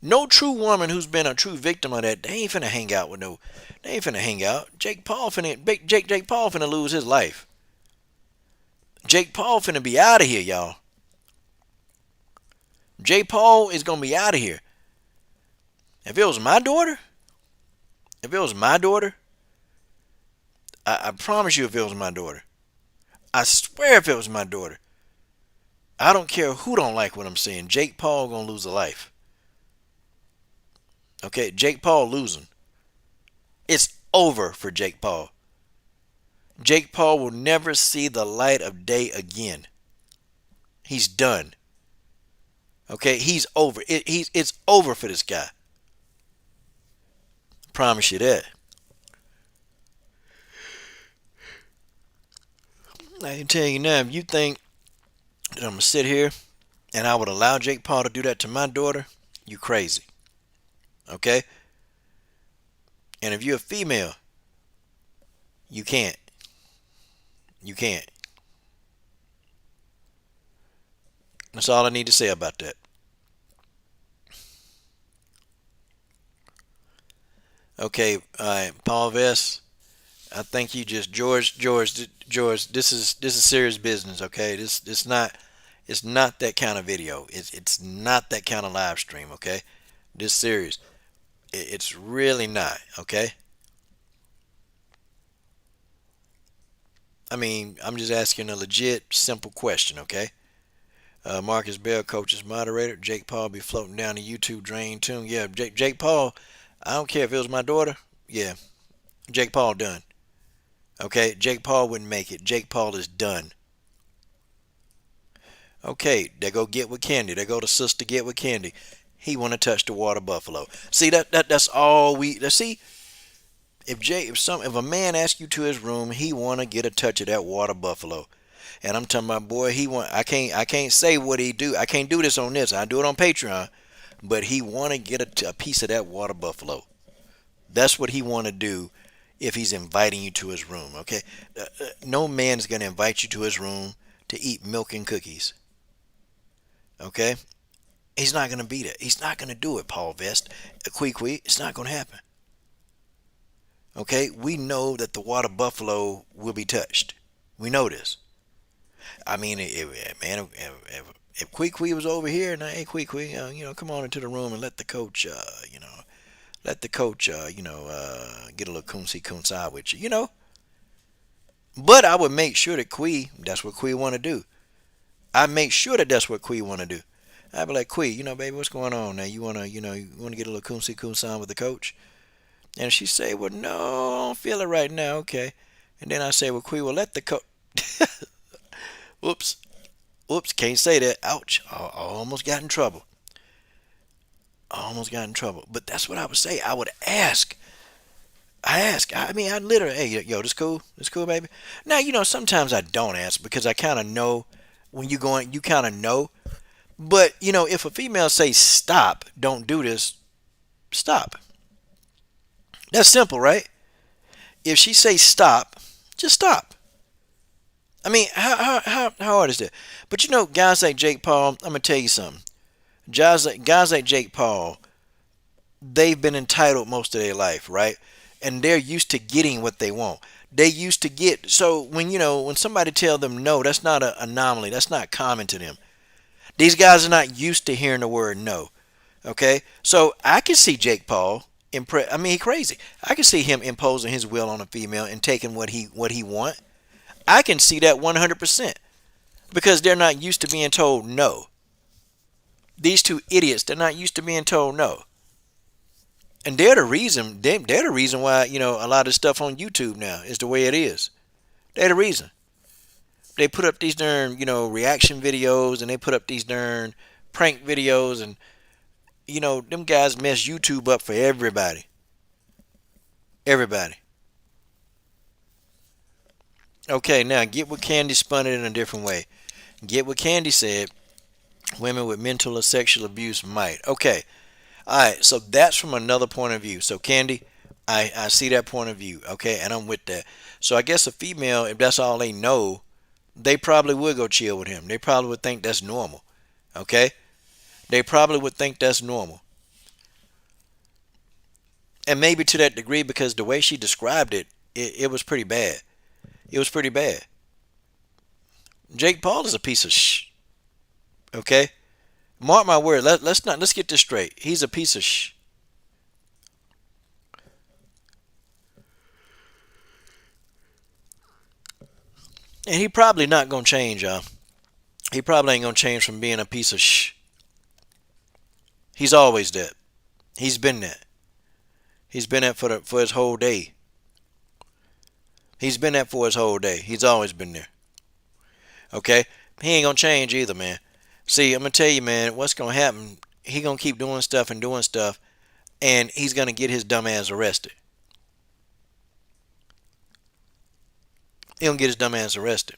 No true woman who's been a true victim of that, they ain't finna hang out with no. They ain't finna hang out. Jake Paul finna lose his life. Jake Paul finna be out of here, y'all. Jake Paul is gonna be out of here. If it was my daughter, I promise you if it was my daughter, I swear if it was my daughter, I don't care who don't like what I'm saying. Jake Paul gonna lose a life. Okay, Jake Paul losing. It's over for Jake Paul. Jake Paul will never see the light of day again. He's done. Okay, he's over. It's over for this guy. Promise you that. I can tell you now, if you think that I'm gonna sit here and I would allow Jake Paul to do that to my daughter, you crazy. Okay? And if you're a female, you can't. You can't. That's all I need to say about that. Okay, all right, Paul Vest. I think you just George. This is serious business. Okay, this not it's not that kind of video. It's not that kind of live stream. Okay, this serious. It's really not. Okay. I mean, I'm just asking a legit, simple question. Okay. Marcus Bell, coaches moderator. Jake Paul be floating down the YouTube drain too. Yeah, Jake Paul. I don't care if it was my daughter. Yeah, Jake Paul done. Okay, Jake Paul wouldn't make it. Jake Paul is done. Okay, they go get with Candy. They go to sister get with Candy. He want to touch the water buffalo. See that's all we see. If a man asks you to his room, he want to get a touch of that water buffalo. And I'm talking about, boy, he want. I can't say what he do. I can't do this on this. I do it on Patreon. But he want to get a piece of that water buffalo. That's what he want to do if he's inviting you to his room. Okay, no man is gonna invite you to his room to eat milk and cookies. Okay, he's not gonna be there. He's not gonna do it, Paul Vest. Quee, it's not gonna happen. Okay, we know that the water buffalo will be touched. We know this. I mean, man, if Quee was over here, now, hey Quee, come on into the room and let the coach, get a little coonsy coonside with you, But I would make sure that that's what Quee want to do. I make sure that that's what Quee want to do. I'd be like, Quee, baby, what's going on now? You wanna get a little coonsy coonside with the coach? And she say, well, no, I don't feel it right now. Okay. And then I say, well, Quee, well, let the coach. Whoops, whoops, can't say that. Ouch! I almost got in trouble. Almost got in trouble. But that's what I would say. I would ask. I mean, I literally, hey, yo, this cool? This cool, baby? Now, sometimes I don't ask because I kind of know when you're going, you kind of know. But, if a female says stop, don't do this, stop. That's simple, right? If she says stop, just stop. I mean, how hard is that? But guys like Jake Paul, I'm gonna tell you something. Guys like Jake Paul, they've been entitled most of their life, right? And they're used to getting what they want. They used to get so when somebody tell them no, that's not an anomaly. That's not common to them. These guys are not used to hearing the word no. Okay, so I can see Jake Paul I mean, he crazy. I can see him imposing his will on a female and taking what he want. I can see that 100% because they're not used to being told no. These two idiots, they're not used to being told no. And they're the reason. They're the reason why a lot of stuff on YouTube now is the way it is. They're the reason. They put up these darn reaction videos and they put up these darn prank videos and them guys mess YouTube up for everybody. Everybody. Okay, now get what Candy spun it in a different way. Get what Candy said. Women with mental or sexual abuse might. Okay. All right. So that's from another point of view. So Candy, I see that point of view. Okay, and I'm with that. So I guess a female, if that's all they know, they probably would go chill with him. They probably would think that's normal. Okay. They probably would think that's normal. And maybe to that degree because the way she described it was pretty bad. It was pretty bad. Jake Paul is a piece of Okay? Mark my word. Let's get this straight. He's a piece of And he probably not going to change, y'all. He probably ain't gonna change from being a piece of shh. He's always that. He's been that. He's been that for his whole day. He's been that for his whole day. He's always been there. Okay? He ain't gonna change either, man. See, I'm gonna tell you, man, what's gonna happen, he gonna keep doing stuff, and he's gonna get his dumb ass arrested. He gonna get his dumb ass arrested.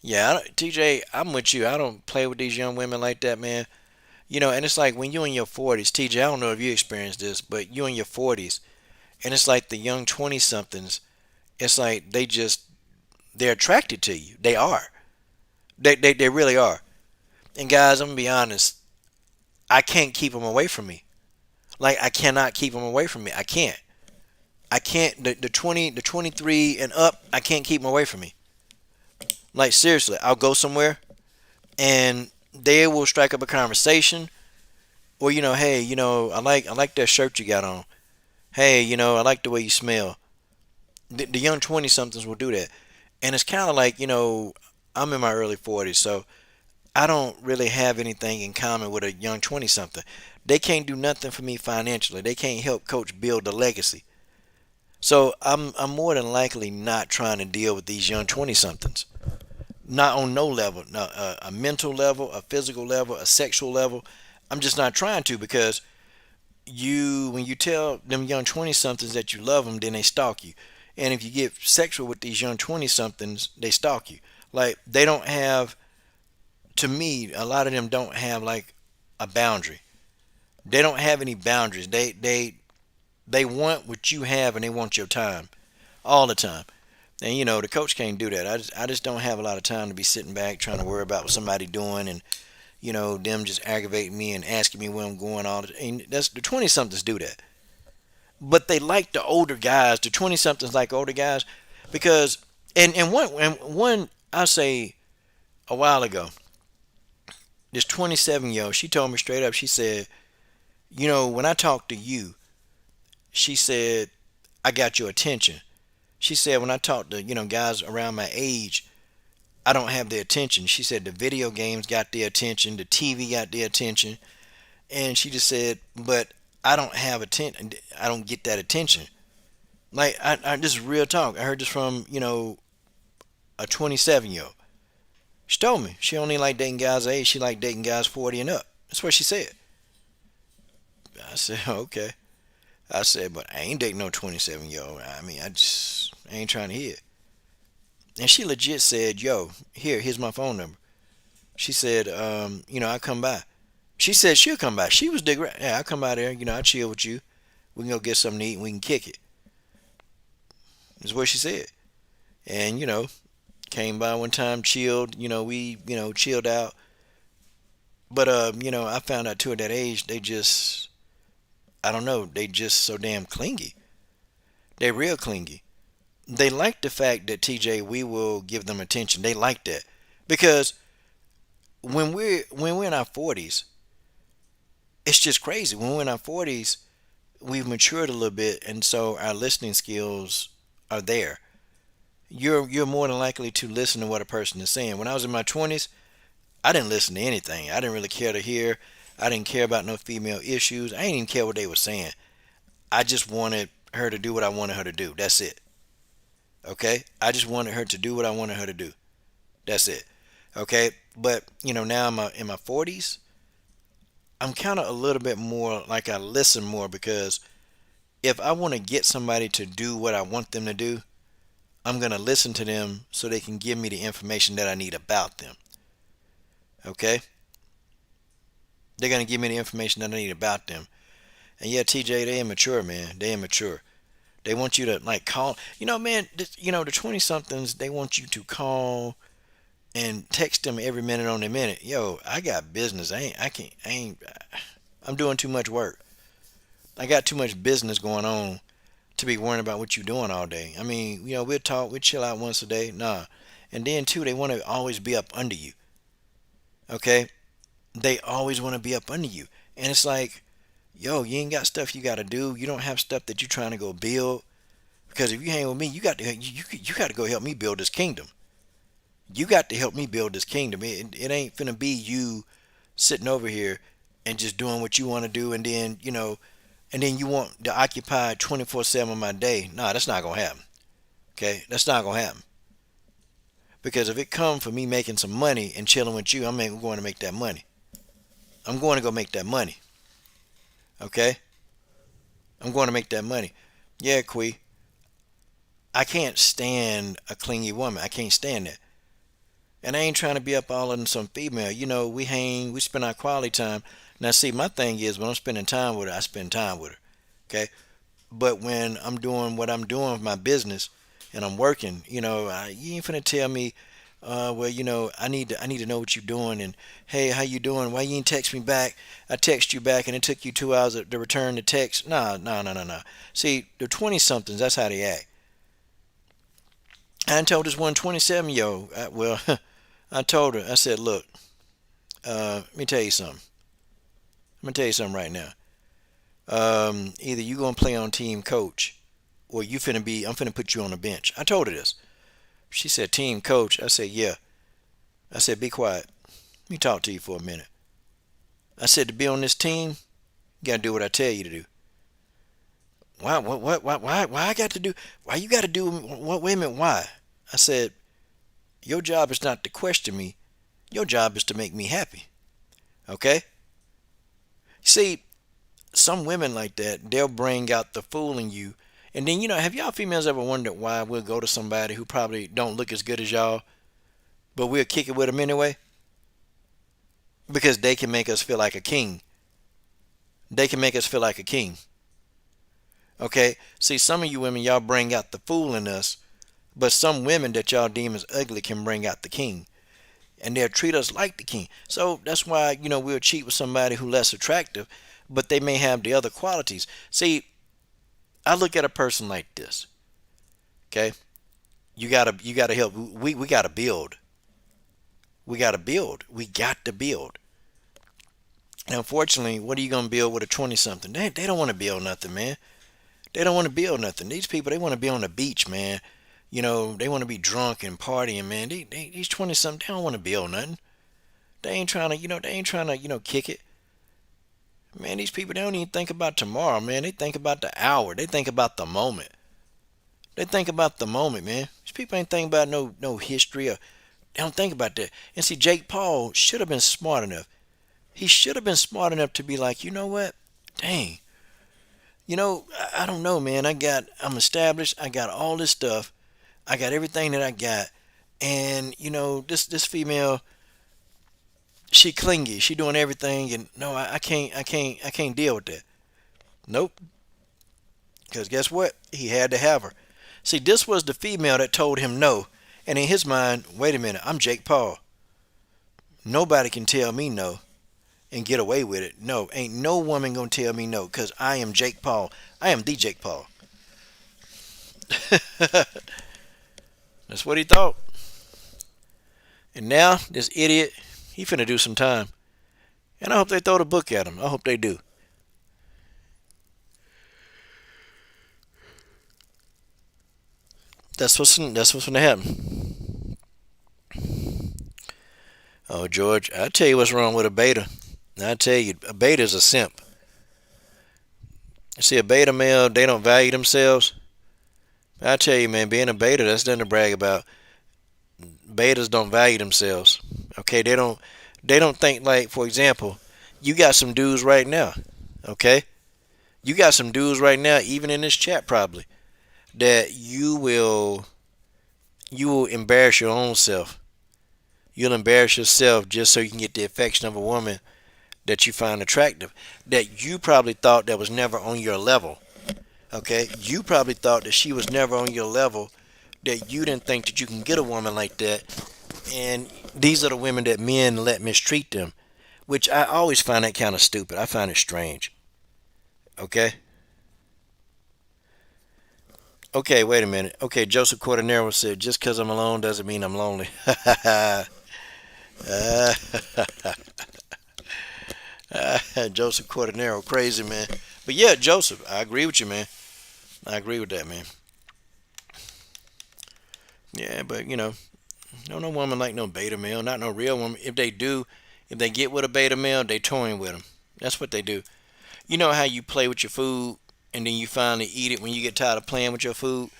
Yeah, TJ, I'm with you. I don't play with these young women like that, man. And it's like when you're in your 40s, TJ, I don't know if you experienced this, but you're in your 40s, and it's like the young 20 somethings, it's like they're attracted to you. They are. They really are. And guys, I'm gonna be honest, I can't keep them away from me. Like, I cannot keep them away from me. I can't. I can't. The 20, the 23 and up, I can't keep them away from me. Like, seriously, I'll go somewhere and they will strike up a conversation, or hey, I like that shirt you got on. Hey, I like the way you smell. The young 20 somethings will do that. And it's kind of like, I'm in my early 40s, so I don't really have anything in common with a young 20 something. They can't do nothing for me financially. They can't help coach build a legacy. So I'm more than likely not trying to deal with these young 20 somethings. Not on no level, no, a mental level, a physical level, a sexual level. I'm just not trying to, because when you tell them young 20 somethings that you love them, then they stalk you. And if you get sexual with these young 20 somethings, they stalk you. Like, they don't have, to me, a lot of them don't have like a boundary. They don't have any boundaries. They want what you have, and they want your time all the time. And the coach can't do that. I just don't have a lot of time to be sitting back trying to worry about what somebody doing, and them just aggravating me and asking me where I'm going. And that's the 20 somethings do that. But they like the older guys. The 20 somethings like older guys, because and one I say a while ago, this 27-year-old, she told me straight up. She said, when I talk to you, she said, I got your attention. She said, when I talk to guys around my age, I don't have their attention. She said the video games got their attention, the TV got their attention, and she just said, but I don't have attention. I don't get that attention. Like, I this is real talk. I heard this from a 27-year-old. She told me she only like dating guys her age. She like dating guys 40 and up. That's what she said. I said, okay. I said, but I ain't dating no 27-year-old. I mean, I ain't trying to hear it. And she legit said, yo, here's my phone number. She said, I come by. She said she'll come by. She was digging around. Yeah, I'll come by there. I chill with you. We can go get something to eat and we can kick it. That's what she said. And, came by one time, chilled. We, chilled out. But, I found out too at that age, they just, I don't know, they just so damn clingy. They real clingy. They like the fact that, TJ, we will give them attention. They like that. Because when we're in our 40s, it's just crazy. When we're in our 40s, we've matured a little bit, and so our listening skills are there. You're more than likely to listen to what a person is saying. When I was in my 20s, I didn't listen to anything. I didn't really care to hear. I didn't care about no female issues. I didn't even care what they were saying. I just wanted her to do what I wanted her to do. That's it. Okay? I just wanted her to do what I wanted her to do. That's it. Okay? But, now in my 40s, I'm kind of a little bit more like, I listen more, because if I want to get somebody to do what I want them to do, I'm going to listen to them so they can give me the information that I need about them. Okay? They're going to give me the information that I need about them. And yeah, TJ, they immature, man. They immature. They want you to like call. Man, the 20 somethings, they want you to call and text them every minute on the minute. Yo, I got business. I'm doing too much work. I got too much business going on to be worrying about what you're doing all day. I mean, we'll talk, we'll chill out once a day. Nah. And then too, they want to always be up under you. Okay? They always want to be up under you. And it's like, yo, you ain't got stuff you got to do. You don't have stuff that you're trying to go build. Because if you hang with me, you got to go help me build this kingdom. You got to help me build this kingdom. It ain't finna be you sitting over here and just doing what you want to do, and then and then you want to occupy 24/7 of my day. Nah, that's not gonna happen. Okay, that's not gonna happen. Because if it come for me making some money and chilling with you, going to make that money. I'm going to go make that money. Okay, I'm going to make that money. Yeah, Quee, I can't stand a clingy woman. I can't stand that. And I ain't trying to be up all in some female. We hang, we spend our quality time. Now, see, my thing is when I'm spending time with her, I spend time with her. Okay, but when I'm doing what I'm doing with my business and I'm working, you ain't finna tell me, well, I need to know what you're doing, and hey, how you doing? Why you ain't text me back? I text you back, and it took you 2 hours to return the text. Nah, nah, nah, nah, nah. See, the 20 somethings, that's how they act. I told this one 27 year old, well, I told her, I said, look, let me tell you something. I'm gonna tell you something right now. Either you gonna play on team coach, or I'm finna put you on the bench. I told her this. She said, team coach. I said, yeah. I said, be quiet. Let me talk to you for a minute. I said, to be on this team, you gotta do what I tell you to do. Why? Why I got to do? Why you got to do? What? Wait a minute. Why? I said, your job is not to question me. Your job is to make me happy. Okay? See, some women like that, they'll bring out the fool in you. And then, have y'all females ever wondered why we'll go to somebody who probably don't look as good as y'all, but we'll kick it with them anyway? Because they can make us feel like a king. They can make us feel like a king. Okay? See, some of you women, y'all bring out the fool in us, but some women that y'all deem as ugly can bring out the king. And they'll treat us like the king. So that's why, we'll cheat with somebody who's less attractive, but they may have the other qualities. See, I look at a person like this. Okay? You gotta help. We gotta build. We gotta build. We got to build. And unfortunately, what are you gonna build with a 20 something? They don't want to build nothing, man. They don't want to build nothing. These people, they want to be on the beach, man. They want to be drunk and partying, man. These 20 something, they don't want to build nothing. They ain't trying to kick it. Man, these people, they don't even think about tomorrow, man. They think about the hour. They think about the moment. They think about the moment, man. These people ain't thinking about no history, or they don't think about that. And see, Jake Paul should have been smart enough. He should have been smart enough to be like, you know what? Dang. I don't know, man. I'm established. I got all this stuff. I got everything that I got. And, this female, she clingy. She doing everything, and no, I can't deal with that. Nope. Because guess what? He had to have her. See, this was the female that told him no. And in his mind, wait a minute, I'm Jake Paul. Nobody can tell me no and get away with it. No, ain't no woman gonna tell me no, because I am Jake Paul. I am the Jake Paul. That's what he thought. And now, this idiot, he finna do some time. And I hope they throw the book at him. I hope they do. That's what's gonna happen. Oh, George, I tell you what's wrong with a beta. I tell you, a beta is a simp. See, a beta male, they don't value themselves. I tell you, man, being a beta, that's nothing to brag about. Betas don't value themselves. Okay, they don't think, like, for example, you got some dudes right now. Okay, you got some dudes right now, even in this chat probably, that you will embarrass your own self. You'll embarrass yourself just so you can get the affection of a woman that you find attractive, that you probably thought that was never on your level. Okay, you probably thought that she was never on your level, that you didn't think that you can get a woman like that. And these are the women that men let mistreat them, which I always find that kind of stupid. I find it strange. Okay. Okay, wait a minute. Okay, Joseph Cordenero said, just because I'm alone doesn't mean I'm lonely. Joseph Cordenero, crazy, man. But yeah, Joseph, I agree with you, man. I agree with that, man. Yeah, but No woman like no beta male, not no real woman. If they do, if they get with a beta male, they toying with them. That's what they do. You know how you play with your food and then you finally eat it when you get tired of playing with your food?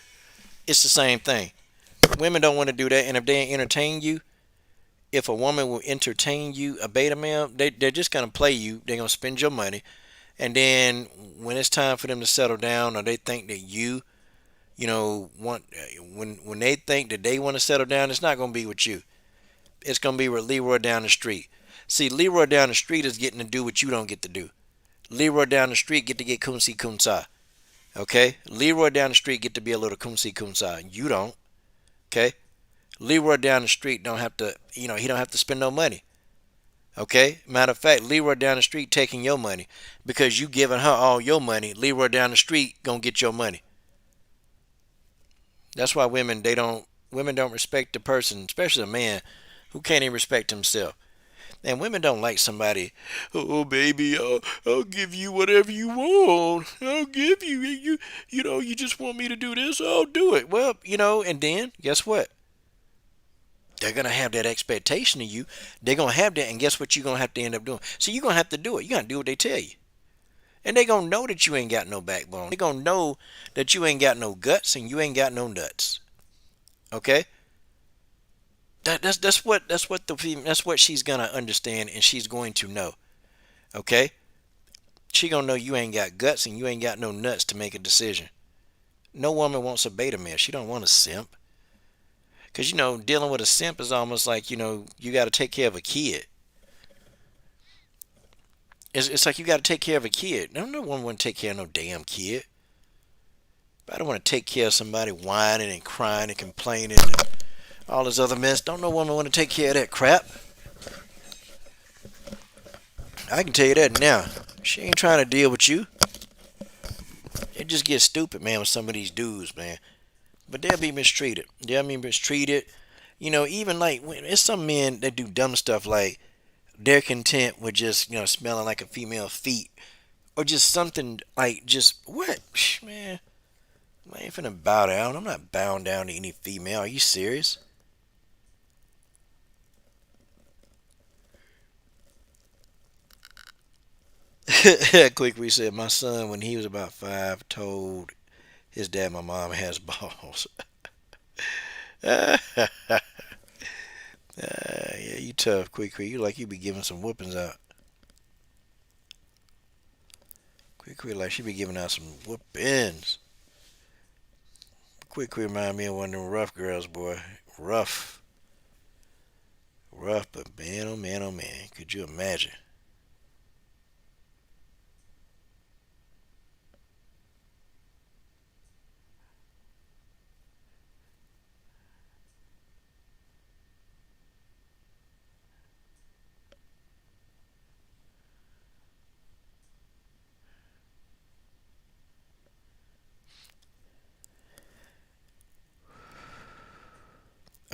It's the same thing. Women don't want to do that, and if they entertain you, if a woman will entertain you, a beta male, they're just gonna play you. They're gonna spend your money, and then when it's time for them to settle down, or they think that want when they think that they want to settle down, it's not gonna be with you. It's gonna be with Leroy down the street. See, Leroy down the street is getting to do what you don't get to do. Leroy down the street get to get kumsi kumsa. Okay, Leroy down the street get to be a little kumsi kumsa. You don't. Okay, Leroy down the street don't have to. He don't have to spend no money. Okay, matter of fact, Leroy down the street taking your money because you giving her all your money. Leroy down the street gonna get your money. That's why women don't respect the person, especially a man who can't even respect himself. And women don't like somebody, oh baby, I'll give you whatever you want. I'll give you just want me to do this, I'll do it. Well, and then guess what? They're gonna have that expectation of you. They're gonna have that, and guess what you're gonna have to end up doing? So you're gonna have to do it. You gotta do what they tell you. And they're gonna know that you ain't got no backbone. They're gonna know that you ain't got no guts and you ain't got no nuts. Okay? That's what she's gonna understand and she's going to know. Okay? She gonna know you ain't got guts and you ain't got no nuts to make a decision. No woman wants a beta male. She don't want a simp. Cause dealing with a simp is almost like you got to take care of a kid. It's like you got to take care of a kid. No one want to take care of no damn kid. But I don't want to take care of somebody whining and crying and complaining and all this other mess. Don't no woman want to take care of that crap. I can tell you that now. She ain't trying to deal with you. It just gets stupid, man, with some of these dudes, man. But they'll be mistreated. They'll be mistreated. Even like it's some men that do dumb stuff like they're content with just smelling like a female feet or just something like just what man. I ain't finna bow down. I'm not bowing down to any female. Are you serious? Quick reset. My son, when he was about 5, told his dad my mom has balls. Yeah, you tough, quick. You like you be giving some whoopings out. Quick, like she be giving out some whoopings. Quick, remind me of one of them rough girls, boy. Rough, rough, but man, oh man, oh man, could you imagine?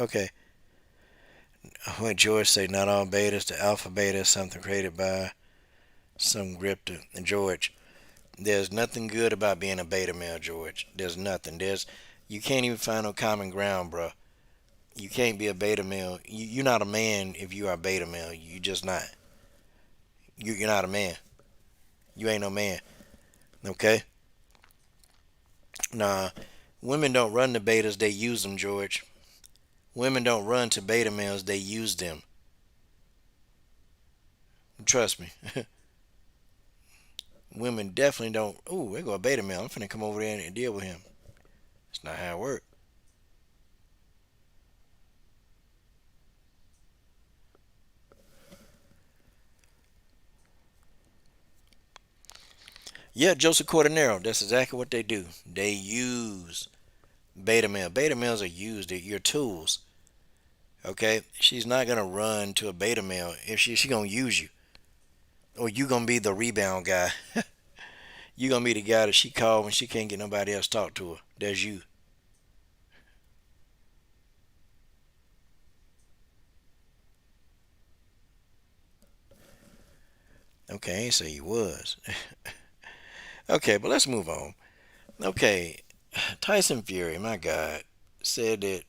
Okay, when George say not all betas, the alpha beta is something created by some grip to George. There's nothing good about being a beta male, George. There's nothing. You can't even find no common ground, bro. You can't be a beta male. You're not a man if you are a beta male. You just not. You're not a man. You ain't no man. Okay? Nah, women don't run to betas, they use them, George. Women don't run to beta males, they use them. Trust me. Women definitely don't. Ooh, there go a beta male. I'm finna come over there and deal with him. It's not how it works. Yeah, Joseph Cordonero. That's exactly what they do. They use beta male. Beta males are used. They're your tools. Okay, she's not gonna run to a beta male if she gonna use you, or you gonna be the rebound guy. You gonna be the guy that she called when she can't get nobody else to talk to her. That's you. Okay, I ain't say you was. Okay, but let's move on. Okay, Tyson Fury, my God, said that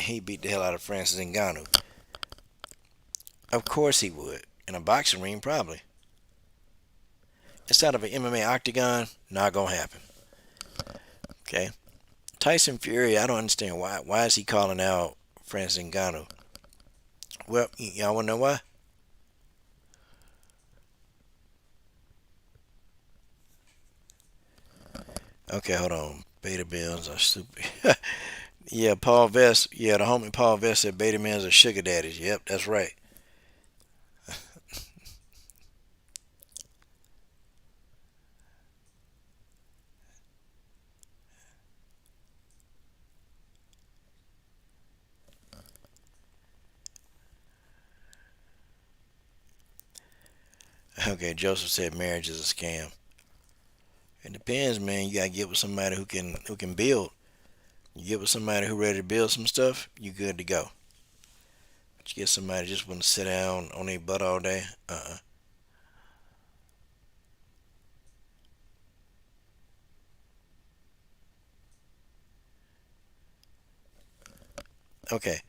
he beat the hell out of Francis Ngannou. Of course he would. In a boxing ring, probably. Inside of an MMA octagon, not gonna happen. Okay. Tyson Fury, I don't understand why. Why is he calling out Francis Ngannou? Well, y'all wanna know why? Okay, hold on. Beta bills are stupid. Yeah, Paul Vest. Yeah, the homie Paul Vest said beta males are sugar daddies. Yep, that's right. Okay, Joseph said marriage is a scam. It depends, man. You gotta get with somebody who can build. You get with somebody who ready to build some stuff, you good to go. But you get somebody just want to sit down on their butt all day. Okay.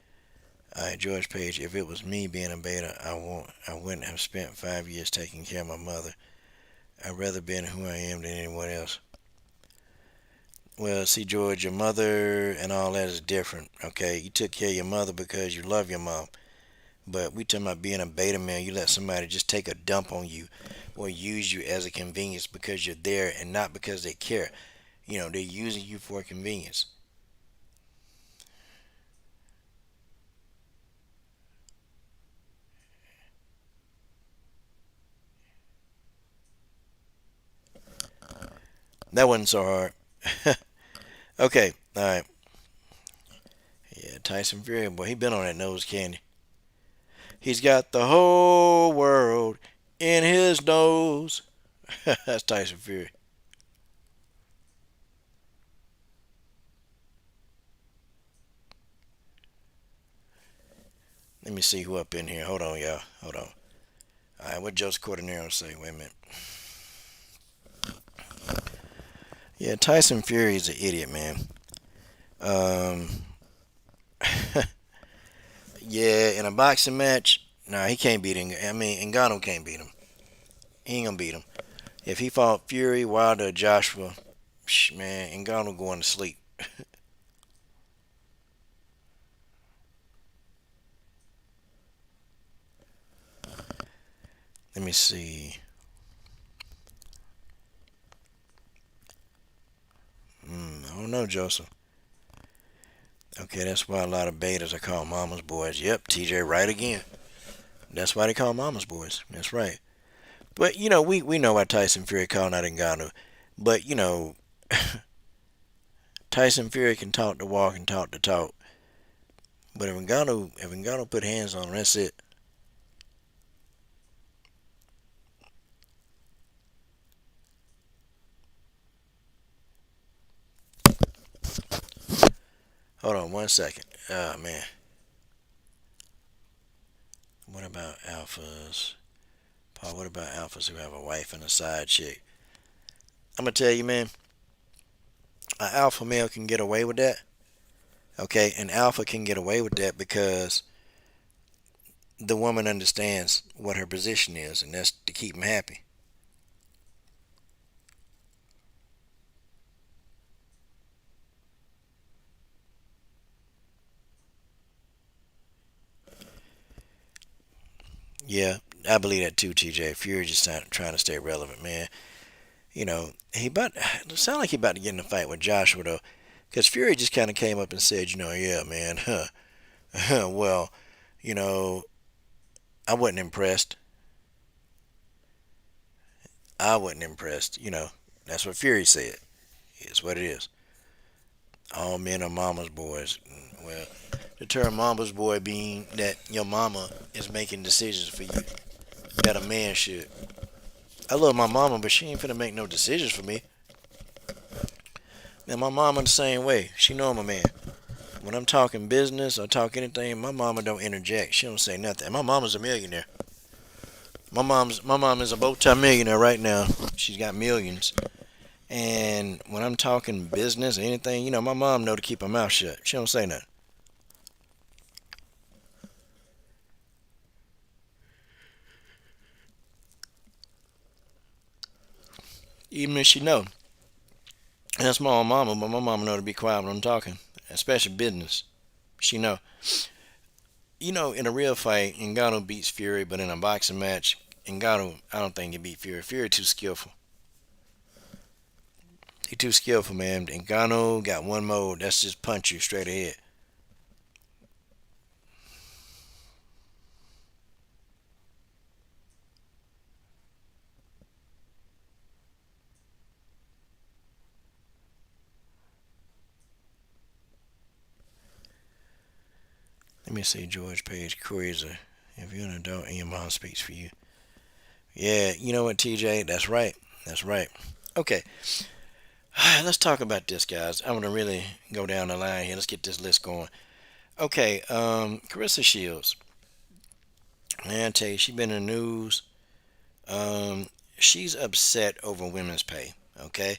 All right, George Page. If it was me being a beta, I wouldn't have spent 5 years taking care of my mother. I'd rather been who I am than anyone else. Well, see, George, your mother and all that is different. Okay, you took care of your mother because you love your mom. But we talking about being a beta male. You let somebody just take a dump on you or use you as a convenience because you're there and not because they care. They're using you for convenience. That wasn't so hard. Okay, all right. Yeah, Tyson Fury, boy, he been on that nose candy. He's got the whole world in his nose. That's Tyson Fury. Let me see who up in here. Hold on, y'all. Hold on. All right, what Joseph Cordonero say? Wait a minute. Yeah, Tyson Fury is an idiot, man. Um, yeah, in a boxing match, nah, he can't beat him. I mean, Ngannou can't beat him. He ain't gonna beat him. If he fought Fury, Wilder, Joshua, man, Ngannou going to sleep. Let me see. I don't know, Joseph. Okay, that's why a lot of betas are called mama's boys. Yep, TJ right again. That's why they call mama's boys. That's right. But we know why Tyson Fury called out Ngannou. But Tyson Fury can talk the walk and talk the talk. But if Ngannou put hands on him, that's it. Hold on 1 second. Oh man. What about alphas? Paul, what about alphas who have a wife and a side chick? I'm gonna tell you, man, an alpha male can get away with that. Okay, an alpha can get away with that because the woman understands what her position is, and that's to keep him happy. Yeah, I believe that too, TJ. Fury just trying to stay relevant, man. He about it sound like he about to get in a fight with Joshua though, because Fury just kind of came up and said, yeah, man, well, you know, I wasn't impressed. I wasn't impressed. That's what Fury said. It's what it is. All men are mama's boys. Well, the term mama's boy being that your mama is making decisions for you that a man should. I love my mama, but she ain't finna make no decisions for me. And my mama the same way. She know I'm a man. When I'm talking business or talk anything, my mama don't interject. She don't say nothing. And my mama's a millionaire. My mom is a multi-millionaire right now. She's got millions. And when I'm talking business or anything, my mom know to keep her mouth shut. She don't say nothing. even if she know. And that's my own mama, but my mama know to be quiet when I'm talking, especially business. She know. In a real fight, Ngannou beats Fury, but in a boxing match, Ngannou, I don't think he beat Fury. Fury too skillful. He too skillful, man. Ngannou got one mode. That's just punch you straight ahead. Let me see George Page Cruiser. If you're an adult and your mom speaks for you. Yeah, you know what, TJ? That's right. That's right. Okay, let's talk about this, guys. I want to really go down the line here. Let's get this list going. Okay, Claressa Shields. Man, I tell you, she been in the news. Um, she's upset over women's pay. Okay,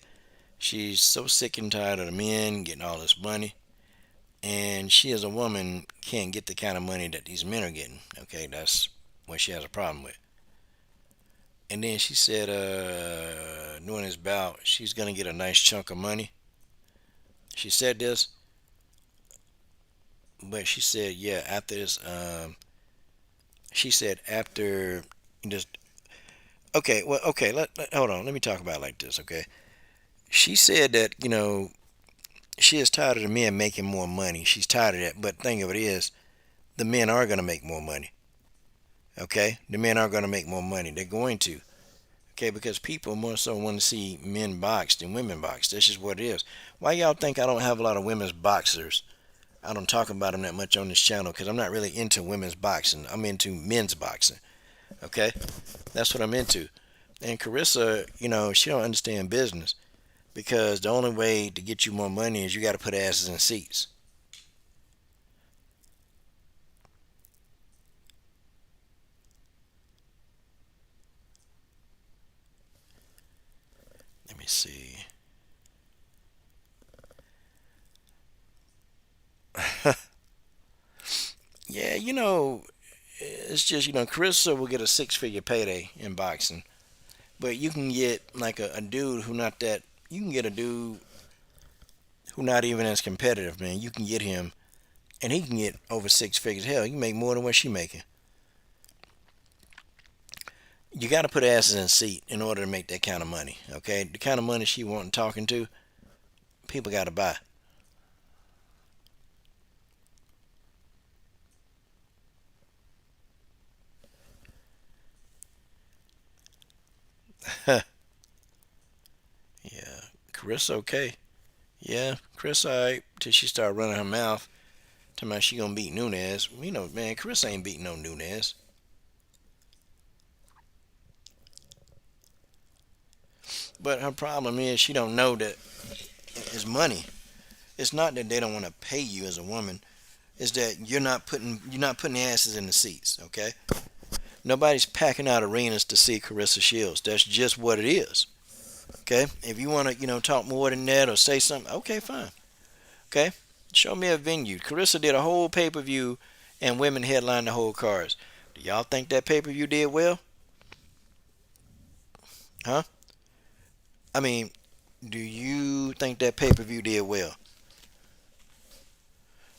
she's so sick and tired of the men getting all this money, and she as a woman can't get the kind of money that these men are getting. Okay, that's what she has a problem with. And then she said, during this bout, she's gonna get a nice chunk of money. She said this, but she said, yeah, after this, she said after this. Okay, well, okay, hold on. Let me talk about it like this, okay? She said that she is tired of the men making more money. She's tired of that. But the thing of it is, the men are gonna make more money. Okay, the men are gonna make more money. They're going to. Okay, because people more so want to see men box than women box. That's just what it is. Why y'all think I don't have a lot of women's boxers? I don't talk about them that much on this channel because I'm not really into women's boxing. I'm into men's boxing. Okay, that's what I'm into. And Claressa, she don't understand business because the only way to get you more money is you got to put asses in seats. Let me see. Yeah, it's just Claressa will get a six-figure payday in boxing, but you can get like a dude who not that. You can get a dude who not even as competitive, man. You can get him, and he can get over six figures. Hell, he can make more than what she making. You got to put asses in a seat in order to make that kind of money. Okay, the kind of money she wanting talking to, people got to buy. Yeah, Chris okay. Yeah, Chris alright till she start running her mouth. Talking about she gonna beat Nunez. Man, Chris ain't beating no Nunez. But her problem is she don't know that it's money. It's not that they don't want to pay you as a woman. It's that you're not putting asses in the seats. Okay. Nobody's packing out arenas to see Claressa Shields. That's just what it is. Okay. If you want to talk more than that or say something, okay, fine. Okay. Show me a venue. Claressa did a whole pay per view and women headlined the whole cards. Do y'all think that pay per view did well? Huh? I mean, do you think that pay per view did well?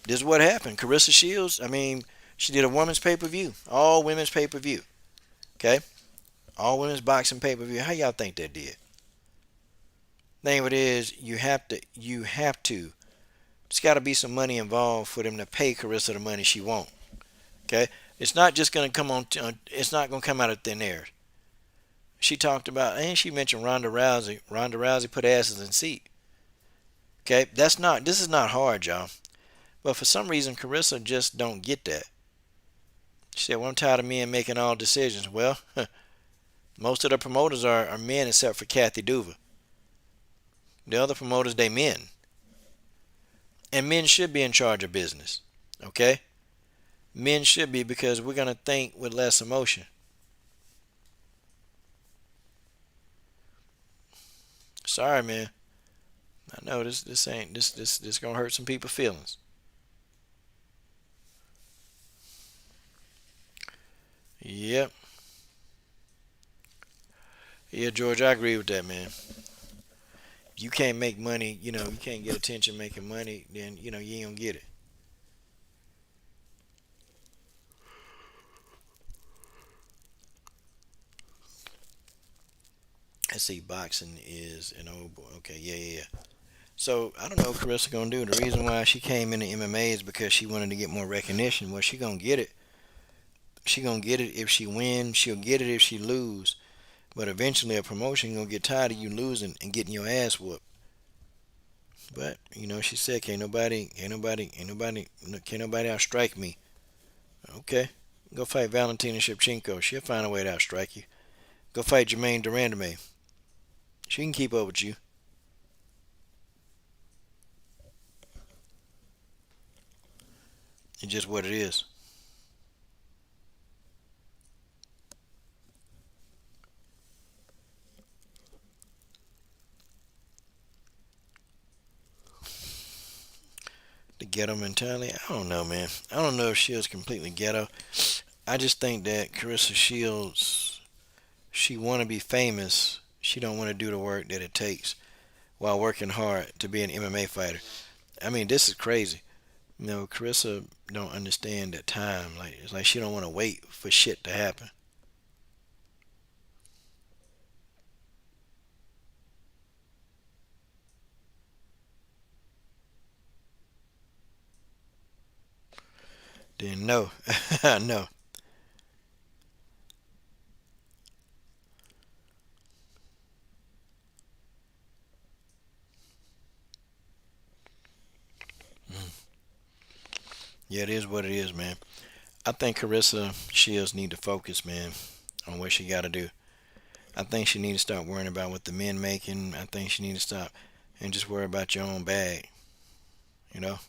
This is what happened. Claressa Shields, I mean, she did a women's pay per view, all women's pay per view. Okay, all women's boxing pay per view. How y'all think that did? Thing of it is, you have to. There's got to be some money involved for them to pay Claressa the money she wants. Okay, it's not just gonna come on. It's not gonna come out of thin air. She talked about, and she mentioned Ronda Rousey. Ronda Rousey put asses in seat. Okay, that's not. This is not hard, y'all. But for some reason, Claressa just don't get that. She said, "Well, I'm tired of men making all decisions." Well, most of the promoters are men except for Kathy Duva. The other promoters, they men. And men should be in charge of business. Okay? Men should be because we're going to think with less emotion. Sorry, man. I know this ain't this gonna hurt some people's feelings. Yep. Yeah, George, I agree with that, man. You can't make money, you can't get attention making money, then you ain't gonna get it. I see boxing is an old boy. Okay, yeah, yeah, yeah. So I don't know what Carissa gonna do. The reason why she came into MMA is because she wanted to get more recognition. Well, she gonna get it. She gonna get it if she wins. She'll get it if she lose. But eventually, a promotion gonna get tired of you losing and getting your ass whooped. But she said, can't nobody outstrike me. Okay, go fight Valentina Shevchenko. She'll find a way to outstrike you. Go fight Jermaine Durandame. She can keep up with you. It's just what it is. The ghetto mentality. I don't know, man. I don't know if Shields completely ghetto. I just think that Claressa Shields, she want to be famous. She don't want to do the work that it takes while working hard to be an MMA fighter. I mean, this is crazy. Carissa don't understand that time. Like it's like she don't want to wait for shit to happen. Then no, no. Yeah, it is what it is, man. I think Carissa Shields need to focus, man, on what she got to do. I think she need to start worrying about what the men making. I think she need to stop and just worry about your own bag. You know.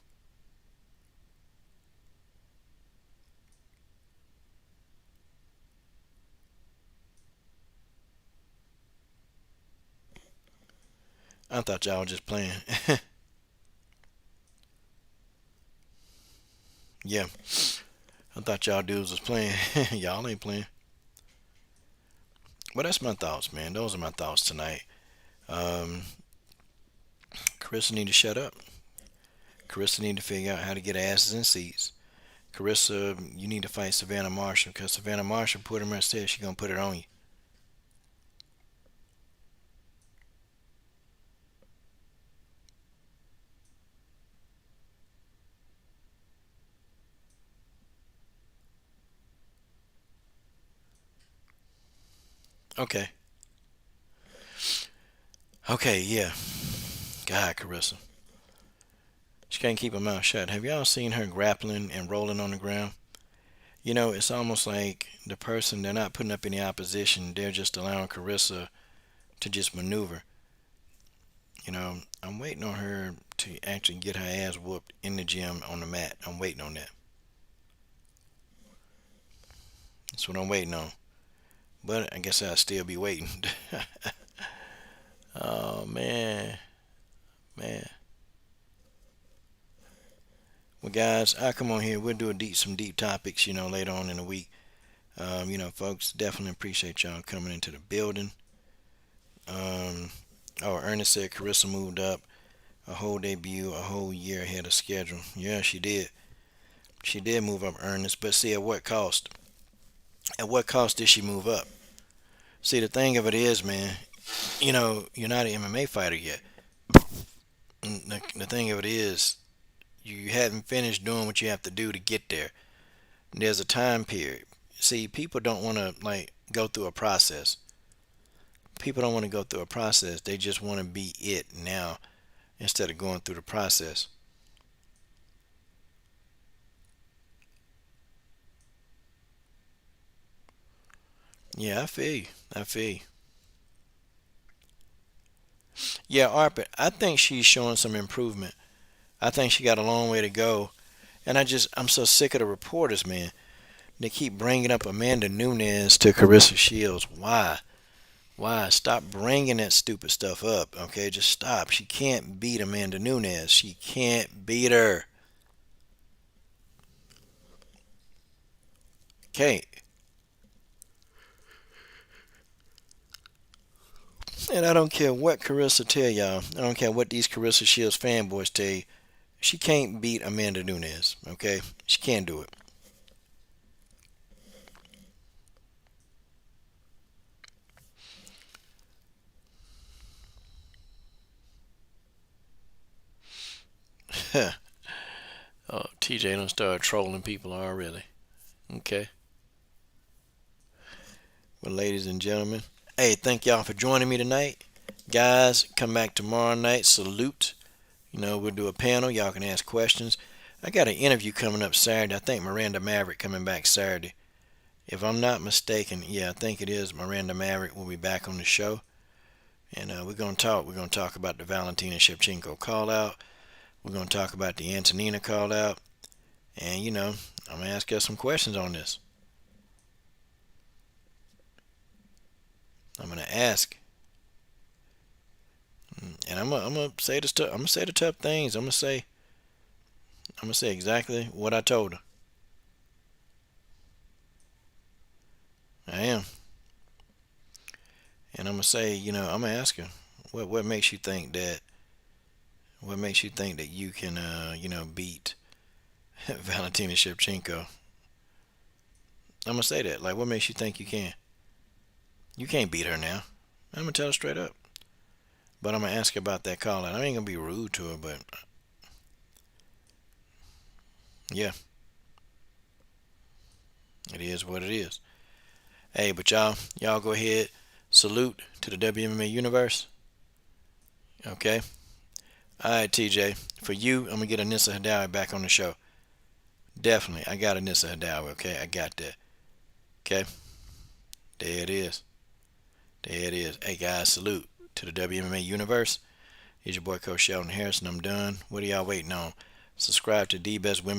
I thought y'all was just playing. Yeah, I thought y'all dudes was playing. Y'all ain't playing. Well, that's my thoughts, man. Those are my thoughts tonight. Um, Carissa need to shut up. Carissa need to figure out how to get asses in seats. Carissa, you need to fight Savannah Marshall because Savannah Marshall put him and said she gonna put it on you. Okay. Okay, yeah. God, Carissa. She can't keep her mouth shut. Have y'all seen her grappling and rolling on the ground? It's almost like the person, they're not putting up any opposition. They're just allowing Carissa to just maneuver. I'm waiting on her to actually get her ass whooped in the gym on the mat. I'm waiting on that. That's what I'm waiting on. But I guess I'll still be waiting. Oh, man. Man. Well, guys, I come on here. We'll do some deep topics, later on in the week. Folks, definitely appreciate y'all coming into the building. Um, Ernest said Carissa moved up a whole debut, a whole year ahead of schedule. Yeah, she did. She did move up, Ernest. But see, at what cost? At what cost did she move up? See, the thing of it is, man, you're not an MMA fighter yet. The thing of it is, you haven't finished doing what you have to do to get there. There's a time period. See, people don't want to like go through a process. People don't want to go through a process. They just want to be it now instead of going through the process. Yeah, I feel you. I feel you. Yeah, Arpit, I think she's showing some improvement. I think she got a long way to go. And I'm so sick of the reporters, man. They keep bringing up Amanda Nunes to Carissa Shields. Why? Why? Stop bringing that stupid stuff up, okay? Just stop. She can't beat Amanda Nunes. She can't beat her. Okay. And I don't care what Claressa tell y'all. I don't care what these Claressa Shields fanboys tell you. She can't beat Amanda Nunes. Okay, she can't do it. Oh, TJ don't start trolling people already. Okay. Well, ladies and gentlemen, hey, thank y'all for joining me tonight. Guys, come back tomorrow night. Salute. We'll do a panel. Y'all can ask questions. I got an interview coming up Saturday. I think Miranda Maverick coming back Saturday. If I'm not mistaken, yeah, I think it is. Miranda Maverick will be back on the show. And we're going to talk. We're going to talk about the Valentina Shevchenko call out. We're going to talk about the Antonina call out. And, I'm going to ask you some questions on this. I'm going to ask. And I'm gonna say the stuff. I'm gonna say the tough things. I'm gonna say exactly what I told her. I am. And I'm gonna say, I'm gonna ask her, what makes you think that, you can, beat Valentina Shevchenko? I'm gonna say that. Like, what makes you think you can? You can't beat her now. I'm gonna tell her straight up. But I'm gonna ask her about that call out. I ain't gonna be rude to her, but yeah, it is what it is. Hey, but y'all go ahead. Salute to the WMMA universe. Okay. All right, TJ. For you, I'm gonna get Anissa Hadawi back on the show. Definitely, I got Anissa Hadawi. Okay, I got that. Okay. There it is. There it is. Hey guys, salute to the WMMA universe. It's your boy Coach Sheldon Harrison. I'm done. What are y'all waiting on? Subscribe to the Best Women